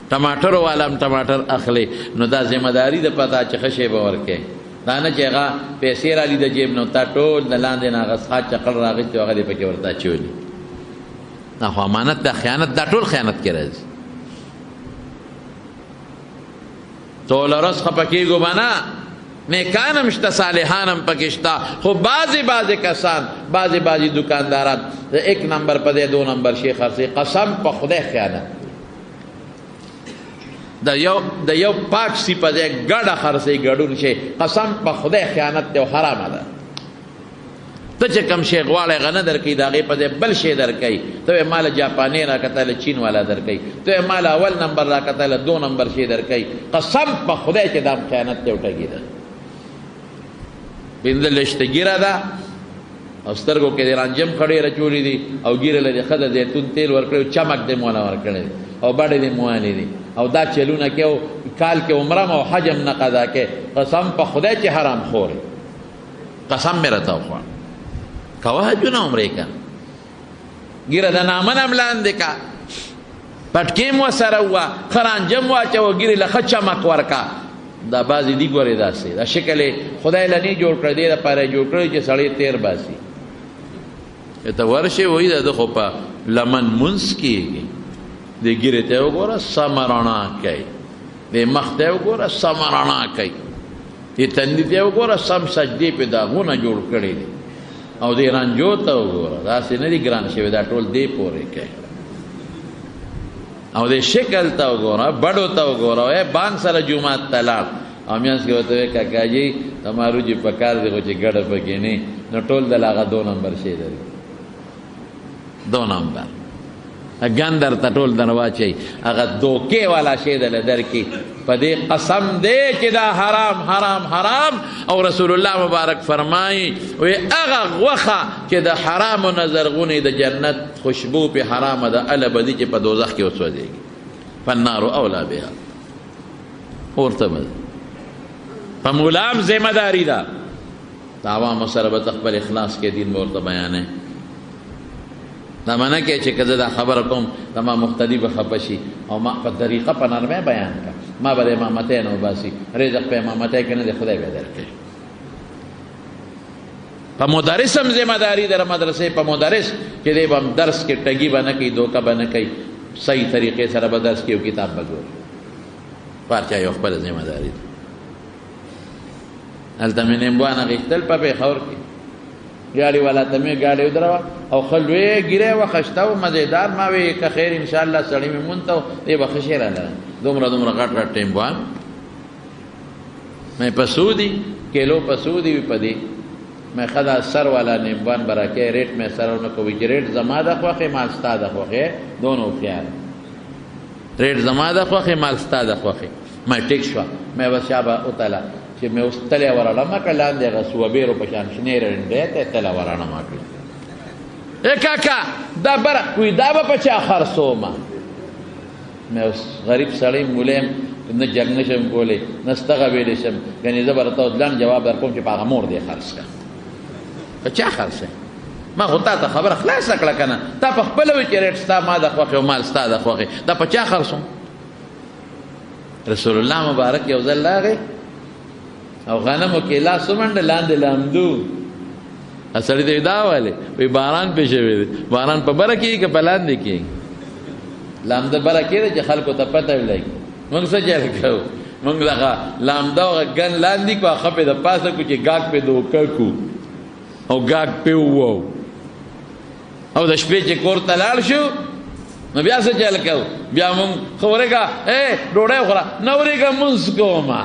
ټماټرو والا هم ټماټر اخلي، نو دا ذمهداري ده پتا چې ښه شی به ورکې. دا نه چې هغه پیسې رالي د جیب نه، تا ټول د لاندې نه هغه څښاک چقل راغېستې، هغه دې پکې ورته اچولي. دا خو امانت ده، خیانت، دا ټول خیانت کې راځي. ټوله ورځ خفه کېږو به نه، نیکان هم شته، صالحان هم پکې شته، خو بعضې کسان، بعضې دکانداران د 1 نمبر په دی 2 نمبر شی خرڅوي. قسم په خدای خیانت، د یو پاک سی په ځای ګډه خرڅوي، ګډون شی، قسم په خدای خیانت دی او حرامه ده. ته چې کوم شی غواړې هغه نه درکوي، د هغې په ځای بل شی درکوي. ته یې ماله جاپاني راکتله، چین والا درکوي. ته یې ماله اول نمبر راکتله، 2 نمبر شی درکوي. قسم په خدای چې دا خیانت دی او ټګي ده. 15 ګیره ده او سترګو کې د رانجم خړې راچولې دي، او ګیره له ښه د زیتون تیل ورکړی، چمک دې موله ورکړی دی، او بډې دې موالې دي، او دا چلونه کې او کال کې عمره او حج هم نه قضا کې. قسم په خدای چې حرام خور، قسم مې راته وخوړ. کوه حجونه عمرې کا، ګیره د نامن هم لاندې کا، پټکې م ورسره ووه، ښه رانجم واچوه، ګیرې له ښه چمک ورکه. دا بعضې دي ګورې داسې، دا شکل یې خدای له نه جوړ کړی، دې دپاره یې جوړ کړی چې سړی تیر باسي. ته ورشې وایي د ده خو په لمن منځ کېږي. دې ګیرې ته وګوره سمه رڼا کوي، دې مخ ته وګوره سمه رڼا کوي، دې تندي ته وګوره سم سجدې پې داغونه جوړ کړي دي، او دې رنجو ته وګوره داسې نه دي ګران شوي، دا ټول دې پورې کوي. او دې شکل ته وګوره، بډو ته وګوره، بانګ سره جومات ته لاړ، او میانځ کې ورته وایي کاکاجي تمارو جي پکار دی خو چې ګډه پکې نه، نو ټول دل هغه 2 نمبر شی لري، 2 نمبر ګن درته ټول در واچوي، هغه دوکې والا شی دله درکړي. په دې قسم دی چې دا حرام حرام حرام. او رسول الله مبارک فرمایي وی هغه غوښه چې د حرامو نه زرغونې د جنت خوشبو پې حرامه ده، اله به دي چې په دوزخ کې وسوځېږي. فالنار اولا بها، اور ته به په مولام ذمہ داری ده د عوامو سره به خپل اخلاص کې دین به ورته بیانې دا منه کې چې که زه دا خبره کوم زما مقتدي به خفه شي او ما په طریقه په نرمۍ بیان کړه ما به د امامتۍ نه وباسي رزق په امامتۍ کې نه دی خدای به درکړي په مدرس هم ذمہ داری در مدرسې په مدرس چې دی به هم درس کې ټګي به نه کوي دوکه به نه کوي صحیح طریقې سره به درس کوي او کتاب به ګوري هر چا یو خپله ذمہ داري ده هلته مې نیمبوان اخیستل په پېښور کې ګاډي والا ته مې ګاډي ودروه او ښه لویې ګیرې وخښته و مزېدار ما وی که خیر انشاءالله سړی مې مونځ ته و دی به ښه شی راله دومره غټ غټ نیمبوان مې پسو دي کیلو پسو دي وي په دې مې ښه دا سر والا نیمبوان به راکې ریټ مې سره ونه کوي چې ریټ زما د خوښې مال ستا د خوښې دونه هوښیار ریټ زما د خوښې مال ستا د خوښې مې ټیک شوه مې بس شابه وتله چې مې اوس تلی ورړمه کړه لاندې هغه سوبیرو په شان شنې رنډې ته تله ورړمه کړه ای کاکا دا بره وایي دا به په چا خرڅومه مې اوس غریب سړی مولیم نه جنګ نه شم کولی نه ستغه ویلی شم ګنې زه به راته اوس لنډ جواب در کوم چې په هغه مور دې خرڅ کړه په چا خرڅوې ما خو تا ته خبره خلاصه کړه که نه تا په خپله وایي چې ریټ ستا ما د خوښې او مال ستا د خوښې دا په چا خرڅوم رسول الله مبارک یو ځل راغی او غنمو کې لاس ومنډه لاندې لامدو سړي ته دا ویلې وایي باران پې شوی دی باران په بره کېږي که په لاندې کېږي لامده بره کېږي چې خلکو ته پته ولګي موږ څه چل کوو موږ دغه لامده هغه ګن لاندې کړو هغه پې د پاسه کړو چې ګاګ پې دوکه کړو او ګاګ پې ووو او د شپې چې کور ته لاړ شو نو بیا څه چل کوو بیا موږ ښه ورېږه ډوډۍ وخوره نه ورېږه مونځ کومه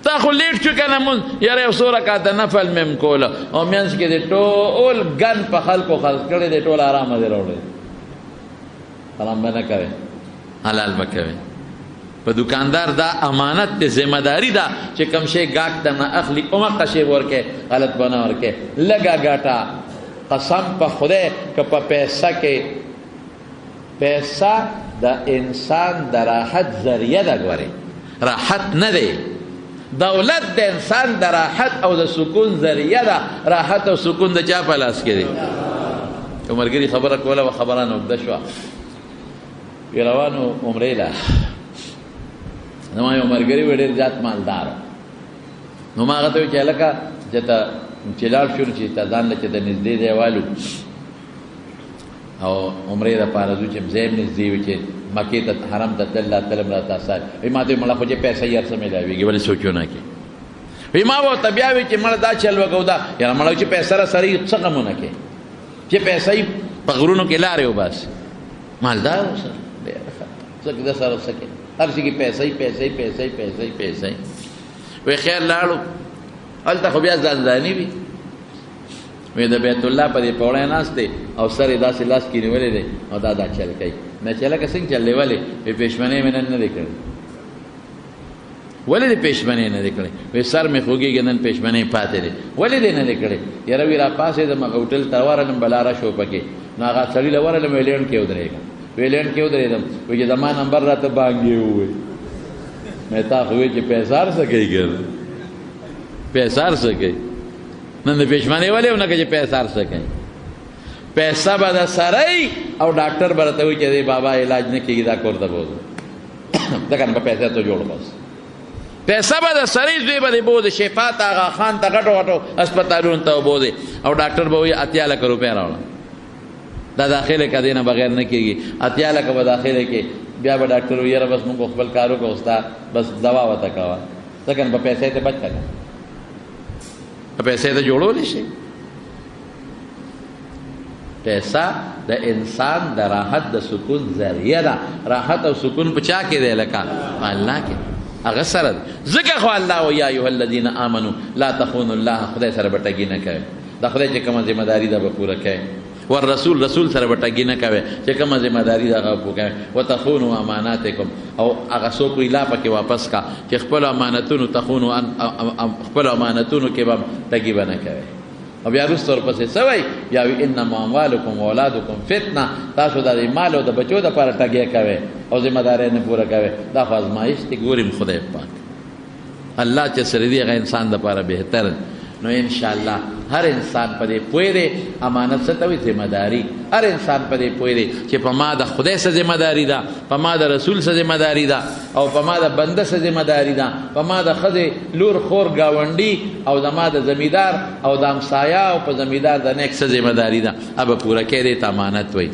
تا خو لیټ شو که نه مونځ یاره یو څو رکعته نفل مې هم کوله او منځ کې د ټول ګن په خلکو خرڅ کړی دی ټول ارامه دی راوړی حرام به نه کوې حلال به کوې په دکاندار دا امانت دی ذمہ داري ده چې کوم شی ګاګ ته نه اخلي همغه شی ورکې غلط به نه ورکې لږه ګټه قسم په خدای که په پیسه کې پیسه د انسان د راحت ذریعه ده ګورې راحت نه دی دولت د انسان د راحت او د سکون ذریعه ده راحت او سکون د چا په لاس کې دی یو ملګري خبره کوله و خبره نه اوږده شوه وی روانو عمرې له زما یو ملګري و ډېر زیات مالدار نو ما هغه ته ویل چې هلکه چې ته چې لاړ شو چې ته ځان له چې د نږدې ځای والو او عمرې دپاره ځو چې ځای هم نږدې وي چې مکې ته حرم ته تلل راتلل هم راته اسان وایي ما ته ویل مړه خو چې پیسه یې هر څه میلاوېږي ولې سوچونه کې وایي ما به ورته بیا وایي چې مړه دا چل وکړو دا یاره مړه چې پیسه را سره یې څه غمونه کې چې پیسه یې په غرونو کې لارې وباسي مالدار اوسه څه د سره څه کې هر شي کې پیسه یې پیسه یې پیسه یې پیسه یې پیسه یې وایي خیر لاړو هلته خو بیا ځانځاني وي وی د بیت الله په دې پوړی ناست دی او سر یې داسې لاس کې نیولی دی او دا چل کوي مې چې هلکه څنګه چل دی ولې وی پېشمنۍ مې نن نه دی کړی ولې دې پېشمنۍ نه دی کړی وی سر مې خوږېږي نن پېشمنۍ پاتې دی ولې دې نه دی کړی یاره وی را پاسېدم هغه هوټل ته ورغلم بلاره شو پکې نو هغه سړي له ورغلم وی لینډ کې ودرېږم وی لینډ کې ودرېدم وی چې زما نمبر راته بانګې ووایي مې تا خو وی چې پیسار څه کوي که پیسار څه کوي نن د پېشمنۍ ولې ونه که چې پیسار څه کوي پیسه به د سره او ډاکټر به راته وایي چې دی بابا علاج نه کېږي دا کور ته بوځو ځکه نه به پیسې ته جوړ بس پیسه به د سره دوی به دې بوځي شفا ته هغه خان ته غټو غټو هسپتالونو ته وبوځي او ډاکټر به وایي 80 لکه روپۍ راوړه دا داخله که دی نه بغیر نه کېږي 80 لکه به داخله کې بیا به ډاکټر وایي یاره بس موږ خپل کار وکړو ستا بس دوا ورته کوه ځکه نه به پیسې ته بچ کړه پیسې ته جوړولی شي پیسه د انسان د راحت د سکون ذریعه ده راحت او سکون په چا کې دی لکه الله کې هغه سره ده ځکه خو الله و یا ایها الذین آمنوا لا تخونوا الله خدای سره به ټګي نه کوئ د خدای چې کومه ذمہ داري ده به پوره کوئ والرسول رسول سره به ټګي نه کوئ چې کومه ذمہ داري ده هغه پوره کوئ وتخونوا اماناتکم او هغه څوک ویلا پکې واپس کا چې خپل امانتونو تخونوا خپل امانتونو کې به ټګي به نه کوئ او بیا وروسته ورپسې څه وایي بیا وایي انما اموالکم واولادکم فتنه تاسو د مال او د بچو دپاره ټګۍ کوئ او ذمہ دارۍ نه پوره کوئ دا خو ازمایش دی ګوریم خدای پاک الله چې سره دی هغه انسان دپاره بهتر. نو انشاءالله هر انسان په دې پوه دی امانت څه ته وایي ذمهداري. هر انسان په دې پوه دی چې په ما د خدای څه ذمهداري ده، په ما د رسول څه ذمهداري ده، او په ما د بنده څه ذمهداري ده، په ما د ښځې لور خور ګاونډي او د ما د زمیندار او د همسایه او په زمیندار د نیک څه ذمهداري ده، هغه پوره کوي. دې ته امانت وایي.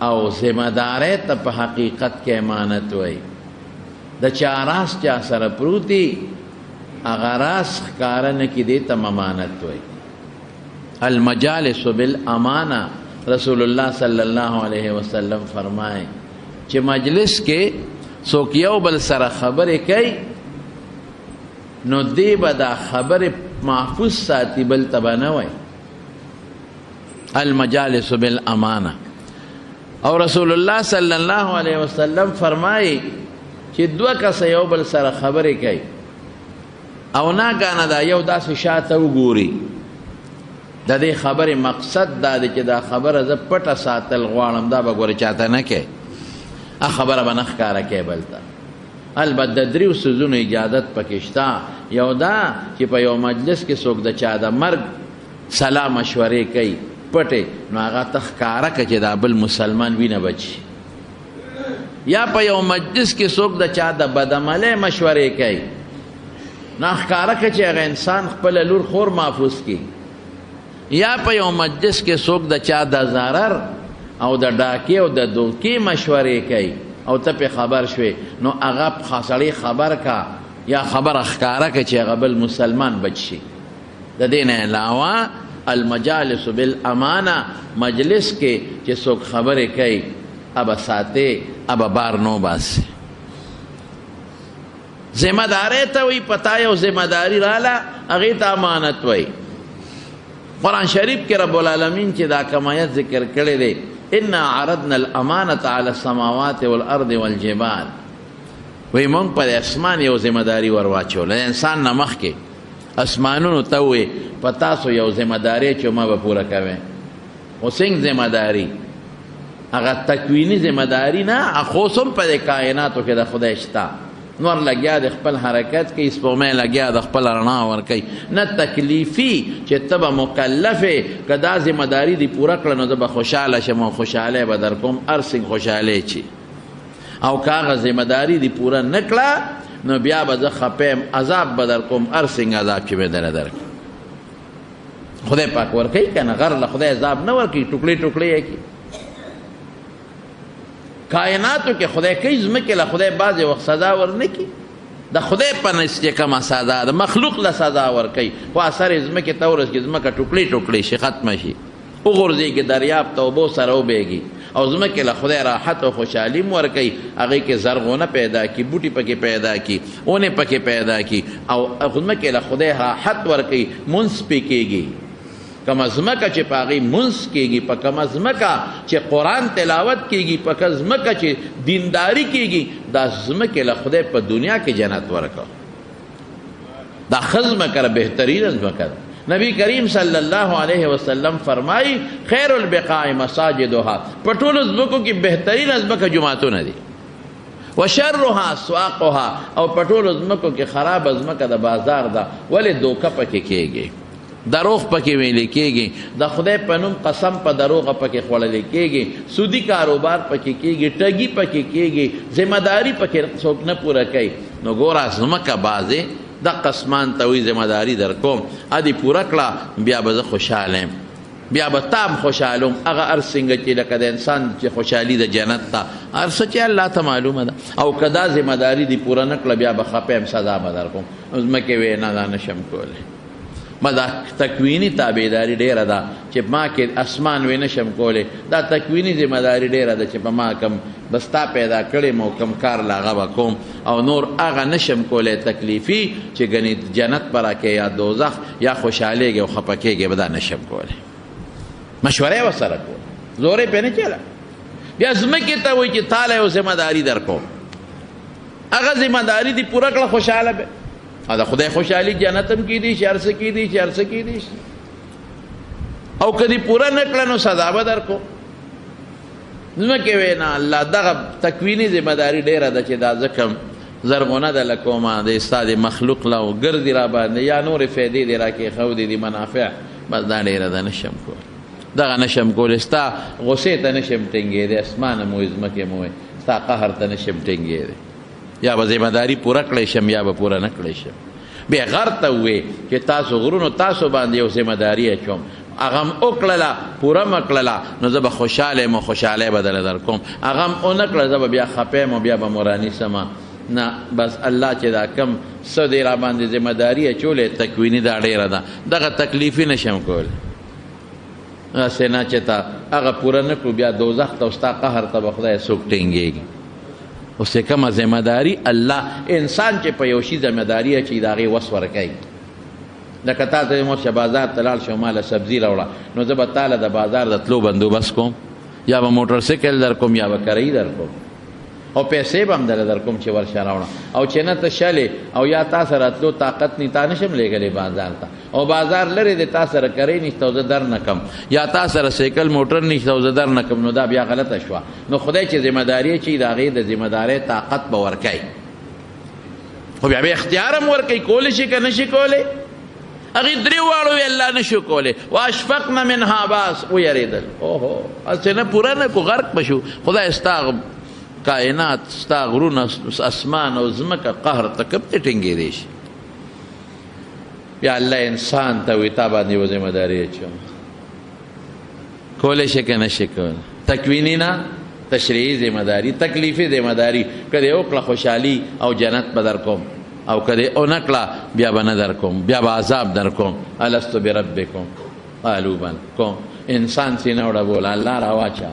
او ذمهدارۍ ته په حقیقت کې امانت وایي. د چا راز چا سره پروت دی هغه راز ښکاره نه کړي، دې ته امانت وایي. المجالس بالامانه رسول الله صلی الله علیه وسلم فرمائے چې مجلس کې څوک یو بل سره خبرې کوي نو دی به دا خبرې محفوظ ساتي، بل ته به نه وایي. المجالس بالامانه. او رسول الله صلی الله علیه وسلم فرمایي چې دوه کسه یو بل سره خبرې کوي او ناګانه دا یو داسې شاته وګوري، د دې خبرې مقصد دا دی چې دا خبره زه پټه ساتل غواړم، دا به ګورې چاته نه کوي، خبره به نه ښکاره کوي بل ته. البته د دریو څیزونو اجازت پکې شته. یو دا چې په یو مجلس کې څوک د چا د مرګ صلاح مشورې کوي پټې، نو هغه ته ښکاره کړه چې دا بل مسلمان وینه بچي. یا په یو مجلس کې څوک د چا د بدعملۍ مشورې کوي، نو ښکاره کړه چې هغه انسان خپله لور خور محفوظ کړي. یا په یو مجلس کې څوک د چا د ضرر او د ډاکې او د دوکې مشورې کوي او ته پې خبر شوې، نو هغه سړی خبر کا یا خبره ښکاره کړه چې هغه بل مسلمان بچ شي. د دې نه علاوه المجالس بالامانه، مجلس کې چې څوک خبرې کوي ابه ساتې ابه بار نو باسي. ذمہدارۍ ته وایي پتا یو ذمہداري راله هغې ته امانت وایي. قرآن شریف کې رب العالمین چې دا کمایت ذکر کړی دی، انا عرضنا الامانة على السماوات والارض والجبال، وایي موږ پر اسمان یو ذمہداري ور واچوله. انسان نه مخکې اسمانونو ته وایي په تاسو یو ذمہداري چې ما به پوره کوئ. خو څنګه ذمہداري؟ هغه تکویني ذمہداري نه، خو هم په دې کائناتو کې د خدای شته. نور لګیا د خپل حرکت کوي، سپوږمۍ لګیا د خپل رڼا ورکوي. نه تکلیفي چې ته به مکلف یې که دا ذمہداري دې پوره کړه نو زه به خوشحاله شم او خوشحالی به در کوم، هر څنګه خوشحالی چی. او که هغه ذمہداري دې پوره نه کړه نو بیا به زه خفه یم، عذاب به در کوم، هر څنګه عذاب چې به دله درکړي. خدای پاک ورکوي که نه، غر له خدای عذاب نه ورکوي، ټوکړې ټوکړې یې کوي. کائناتو کې خدای کوي، ځمکې له خدای بعضې وخت سزا ورنه کړي. د خدای په نس چې کومه سزا ده مخلوق له سزا ورکوي، خو اثر یې ځمکې ته ورسېږي، ځمکه ټوکړې ټوکړې شي، ختمه شي، وغورځېږي دریاب ته، اوبو سره وبهېږي. او ځمکې له خدای راحت او خوشحالي م ورکوي، هغې کې زرغونه پیدا کړي، بوټي پکې پیدا کړي، اونې پکې پیدا کړي، او ځمکې له خدای راحت ورکوي، مونځ پې کېږي. کما ځمکه چې په هغې مونځ کېږي، په کما ځمکه چې قرآن تلاوت کېږي، په کما ځمکه چې دینداري کېږي، دا ځمکې له خدای په دنیا کې جنت ورکړه. دا ښه ځمکه ده، بهترینه ځمکه ده. نبی کریم صلی الله علیه وسلم فرمایي خیر البقاع مساجدها، په ټولو ځمکو کې بهترینه ځمکه جوماتونه دي. وشرها اسواقها، او په ټولو ځمکو کې خرابه ځمکه د بازار ده. ولې دوکه پکې کېږي، دروغ پکې ویلې کېږي، د خدای په نوم قسم په دروغه پکې خوړلې کېږي، سودي کاروبار پکې کېږي، ټګي پکې کېږي، ذمہداري پکې څوک نه پوره کوي. نو ګوره ځمکه بعضې د قسمان ته وایي ذمہداري در کوم، ادې پوره کړه، بیا به زه خوشحاله یم، بیا به تا هم خوشحاله یم. هغه هر څنګه چې لکه د انسان چې خوشحالي د جنت ته، هر څه چې الله ته معلومه ده. او که دا ذمہداري دې پوره نه کړه بیا به خفه یم، سزا به در کوم. ځمکې وایي نه، دا نشم کولی. ما دا تکوینی تابعداري ډیره ده چې ما کې اسمان وی نشم کولی. دا تکوینی ذمہداري ډیره ده چې په ما کم بستا پیدا کړی مو کم کار لاغه به کوم، او نور هغه نشم کولی تکلیفي چې ګنې جنت به راکې یا دوزخ یا خوشحالیږي او خفه کېږي، به دا نشم کولی. مشوره یې ورسره کوله، زور یې پرې نه چله. بیا ځمکې ته وایي چې تاله یو ذمہداري در کوم، هغه ذمہداري دې پوره کړه، خوشحاله به دا خدای خوشحالي جنت هم کېدی شي، هر څه کېدی شي، هر څه کېدی شي. او که دې پوره نه کړه نو سزا به در کوم. ځمکې وایي نه، الله دغه تکویني ذمہداري ډېره ده چې دا زه کوم، زرغونه د لکومه د استاد مخلوق له ګرځي را باندې یا نور فایدې دې راکې خودې دي منافع بس دا ډېره ده نشم کول دغه نشم کول ستا غصې ته نشم ټینګېدی اسمانه مو ځمکې مو ستا قهر ته نشم ټینګېدی یا به ذمهداري پوره کړی شم یا به پوره نه کړی شم بیا غر ته ووې چې تاسو غرونو تاسو باندې یو ذمهداري اچوم هغه م وکړله پوره م کړله نو زه به خوشحاله یم او خوشحالی به درله در کوم هغه م ونه کړه زه به بیا خفه یم او بیا به موراني سمه نه بس الله چې دا کم څه دی را باندې ذمهداري اچولې تکویني دا ډېره ده دغه تکلیفي نشم کولی هسې نه چې ته هغه پوره نه کړو بیا دوزخ ته او ستا قهر ته به خدای څوک ټینګېږي اوس چې کومه ذمهداري الله انسان چې په یو شي ذمهداري اچوي د هغې وس ورکوي لکه تا ته مور شه بازار ته لاړ شه ماله سبزي راوړه نو زه به تاله د بازار د تلو بندوبست کوم یا به موټرسایکل در کوم یا به کرایي در کوم او پیسې به هم درله در کوم چې ورشه راوړه او چې نه ته شلې او یا تا سره تلو طاقت نی تا نشم لیږلی بازار ته او بازار لرې دی تا سره کرۍ نشته او زه در نه کم یا تا سره سایکل موټر نشته او زه در نه کم نو دا بیا غلطه شوه نو خدای چې ذمهداري اچوي د هغې د ذمهدارۍ طاقت به ورکوي خو بیا به اختیار هم ورکوي کولی شي که نشي کولی هغې درې واړو وی الله نشو کولی واشفقن منها باس ویرېدل اوهو هسې نه پوره نه کو غرق به شو خدای ستا کائنات ستا غرونه اسمان او ځمکه قهر ته کب ته ټینګېدی شي بیا الله انسان ته وایي تا باندې یوه ذمهداري اچوم کولی شي که نشي کولی تکویني نه تشریعي ذمهداري تکلیفي ذمهداري که دې وکړه خوشحالي او جنت به در کوم او که دې ونه کړه بیا به نه در کوم بیا به عذاب در کوم الستو بربکم قالو بل کوم انسان سینه وړه بوله الله راواچه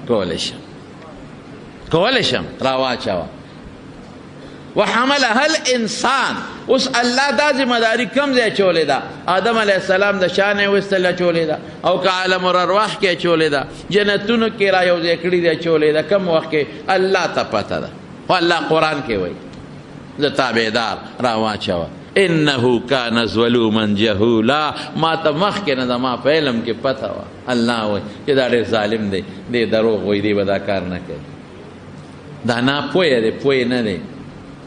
کولی شم کولی شم راواچوه وحملها الانسان اوس الله دا ذمهداري کم ځای اچولې ده آدم علیه السلام د شان یې ویستل اچولې ده او که عالم الارواح کې اچولې ده جنتونو کې را یو ځای کړي ده اچولې ده کم وخت کې الله ته پته ده خو الله قرآن کې وایي زه تابعدار راواچوه انه کان ظلوما جهولا ما ته مخکې نه ده ما په علم کې پته وه الله وایي چې دا ډېر ظالم دی دی دروغ وایي دی به دا کار نه کوي دا ناپویه دی پوی نه دی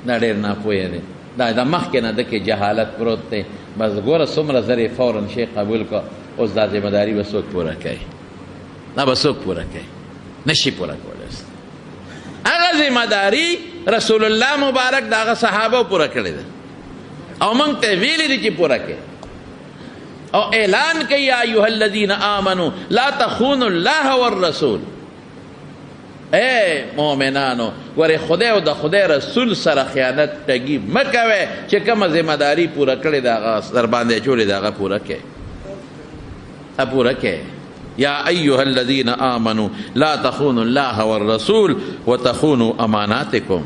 دا ډېر ناپویه دی دا د مخکې نه ده کې جهالت پروت دی بس ګوره څومره زر یې فورا شی قبول کړه اوس دا ذمهداري به څوک پوره کوي دا به څوک پوره کوي نشي پوره کولی هغه ذمهداري رسول الله مبارک د هغه صحابه پوره کړې ده او موږ ته ویلي دي چې پوره کړي او اعلان کوي یا ایها الذین آمنوا لا تخونوا الله والرسول اے مؤمنانو ګورې خدای او د خدای رسول سره خیانت ټګي مه کوئ چې کومه ذمهداري پوره کړې ده هغه در باندې اچولې ده هغه پوره کړئ پوره کړئ یا ایها الذین آمنوا لا تخونوا الله والرسول وتخونوا اماناتکم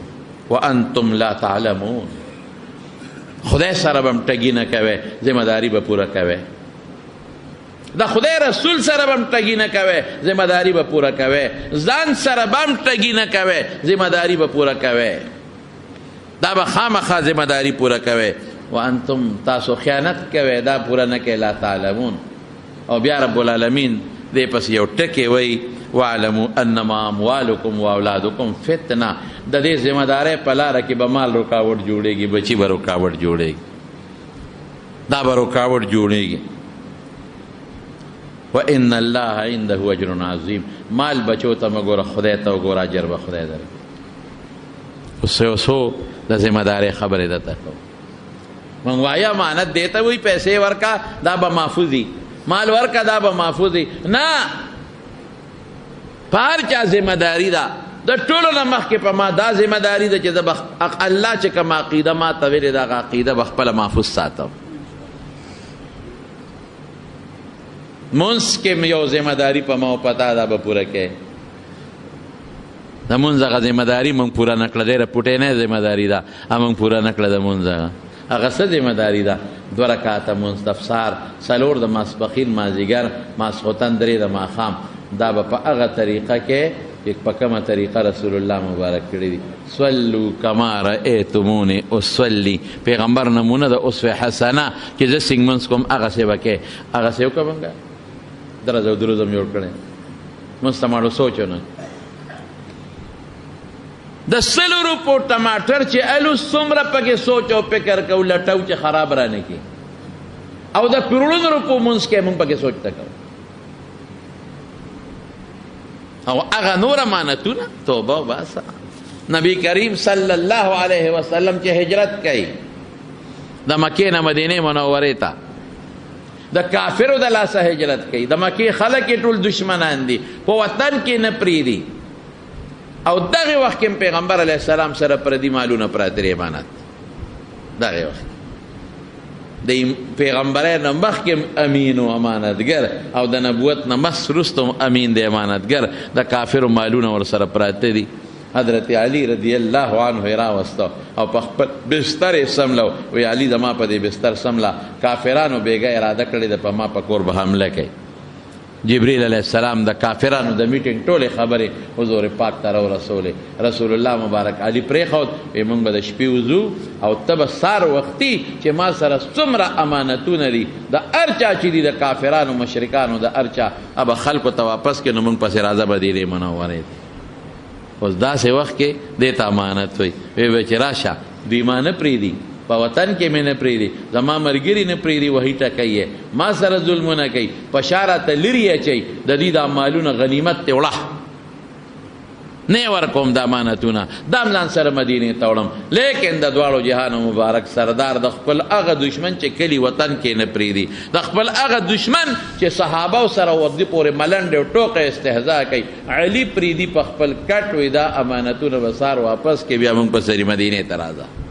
وانتم لا تعلمون خدای سره به هم ټګي نه کوئ ذمهداري به پوره کوئ د خدای رسول سره به هم ټګي نه کوئ ذمهداري به پوره کوئ ځان سره به هم ټګي نه کوئ ذمهداري به پوره کوئ دا به خامخا ذمهداري پوره کوئ وانتم تاسو خیانت کوئ دا پوره نه کوئ لا تعلمون او بیا رب العالمین دې پس یو ټکی وایي واعلموا انما اموالکم واولادکم فتنه د دې ذمهدارۍ په لاره کې به مال رکاوټ جوړېږي بچي به رکاوټ جوړېږي دا به رکاوټ جوړېږي وان الله عنده اجر عظیم مال بچو ته مه ګوره خدای ته وګوره اجر به خدای درکړي اوس یو څو د ذمهدارۍ خبرې درته کوم موږ وایه امانت دې ته وایي پیسې ورکه دا به محفوظي مال ورکه دا به محفوظي نه په هر چا ذمهداري ده د ټولو نه مخکې په ما دا ذمهداري ده چې زه به الله چې کوم عقیده ما ته ویلې ده هغه عقیده به خپله محفوظ ساتم منځ کې یو ذمهداري په ما پتا ده به پوره کوې د منځ هغه ذمهداري موږ پوره نه کړه ډېره پوټینۍ ذمهداري ده موږ پوره نه کړه د منځ هغه څه ذمهداري ده 2 رکعته منځ د افسار 4 د ماسپښین مازدیګر ماسخوتن 3 د ماښام دا به په هغه طریقه کې په کومه طریقه رسول الله مبارک کړي دي صلو کما رأیتمونی اصلي پیغمبر نمونه د اسوه حسنه چې زه څنګه منځ کوم هغسې به کې هغسې وکړم درز او دروز هم جوړ کړی منځ ته ماړو سوچ نه د 100 روپو ټماټر چې الو څومره پکې سوچ او فکر کو لټو چې خراب را نه کی او د کروڑونو روپو مونږ کې مونږ پکې سوچ تکو او هغه نور امانتونه توبه واسه. نبی کریم صلی الله علیه وسلم چې هجرت کوي د مکې نه مدینه منورې ته د کافرو د لاسه هجرت کوي. د مکې خلک ټول دشمنان دي په وطن کې نه پریدي او دغه وخت کې پیغمبر علیه السلام سره پردي مالونه پراته لري امانت. دغه وخت د پیغمبرانو نه مخکې امین او امانتګر او د نبوت نه مخکې امین دی امانتګر. د کافرو مالونه ور سره پراته دي. حضرت علی رضی الله عنه راوسته او په خپل بستر سملو وی علی زما په دې بستر سملا کافرانو بیګا اراده کړې د په ما په کور به حمله کوي. جبريل علیہ السلام د کافرانو د میټینګ ټوله خبره حضور پاک ته رسول الله مبارک علی پرې خو موږ به د شپې وضو او تب سار وختي چې ما سره څومره امانتونه دي د ارچا چې دي د کافرانو مشرکانو د ارچا اب خلکو ته واپس کې نو موږ پسې راځه بدیلې منورې. اوس داسې وخت کې دیتا امانت وي وی چې راشه دوی ما نه پرېږدي په وطن کې مې نه پرېږدي زما ملګري نه پرېږدي وهي ټکوي ما سره ظلمونه کوي په شا راته لرې اچوي د دوی دا مالونه غنیمت ته وړه نه ورکوم د امانتونه دام ځان سره مدینې ته وړم. لیکن د دواړو جهانو مبارک سردار د خپل هغه دشمن چې کلی وطن کې نه پرېږدي د خپل هغه دشمن چې صحابه سره ورده پورې ملنډ او ټوکه استهزاء کوي علي پرېږدي په خپل کټ وي دا امانتونه به سار واپس کې بیا موږ په سری مدینې ته راځه.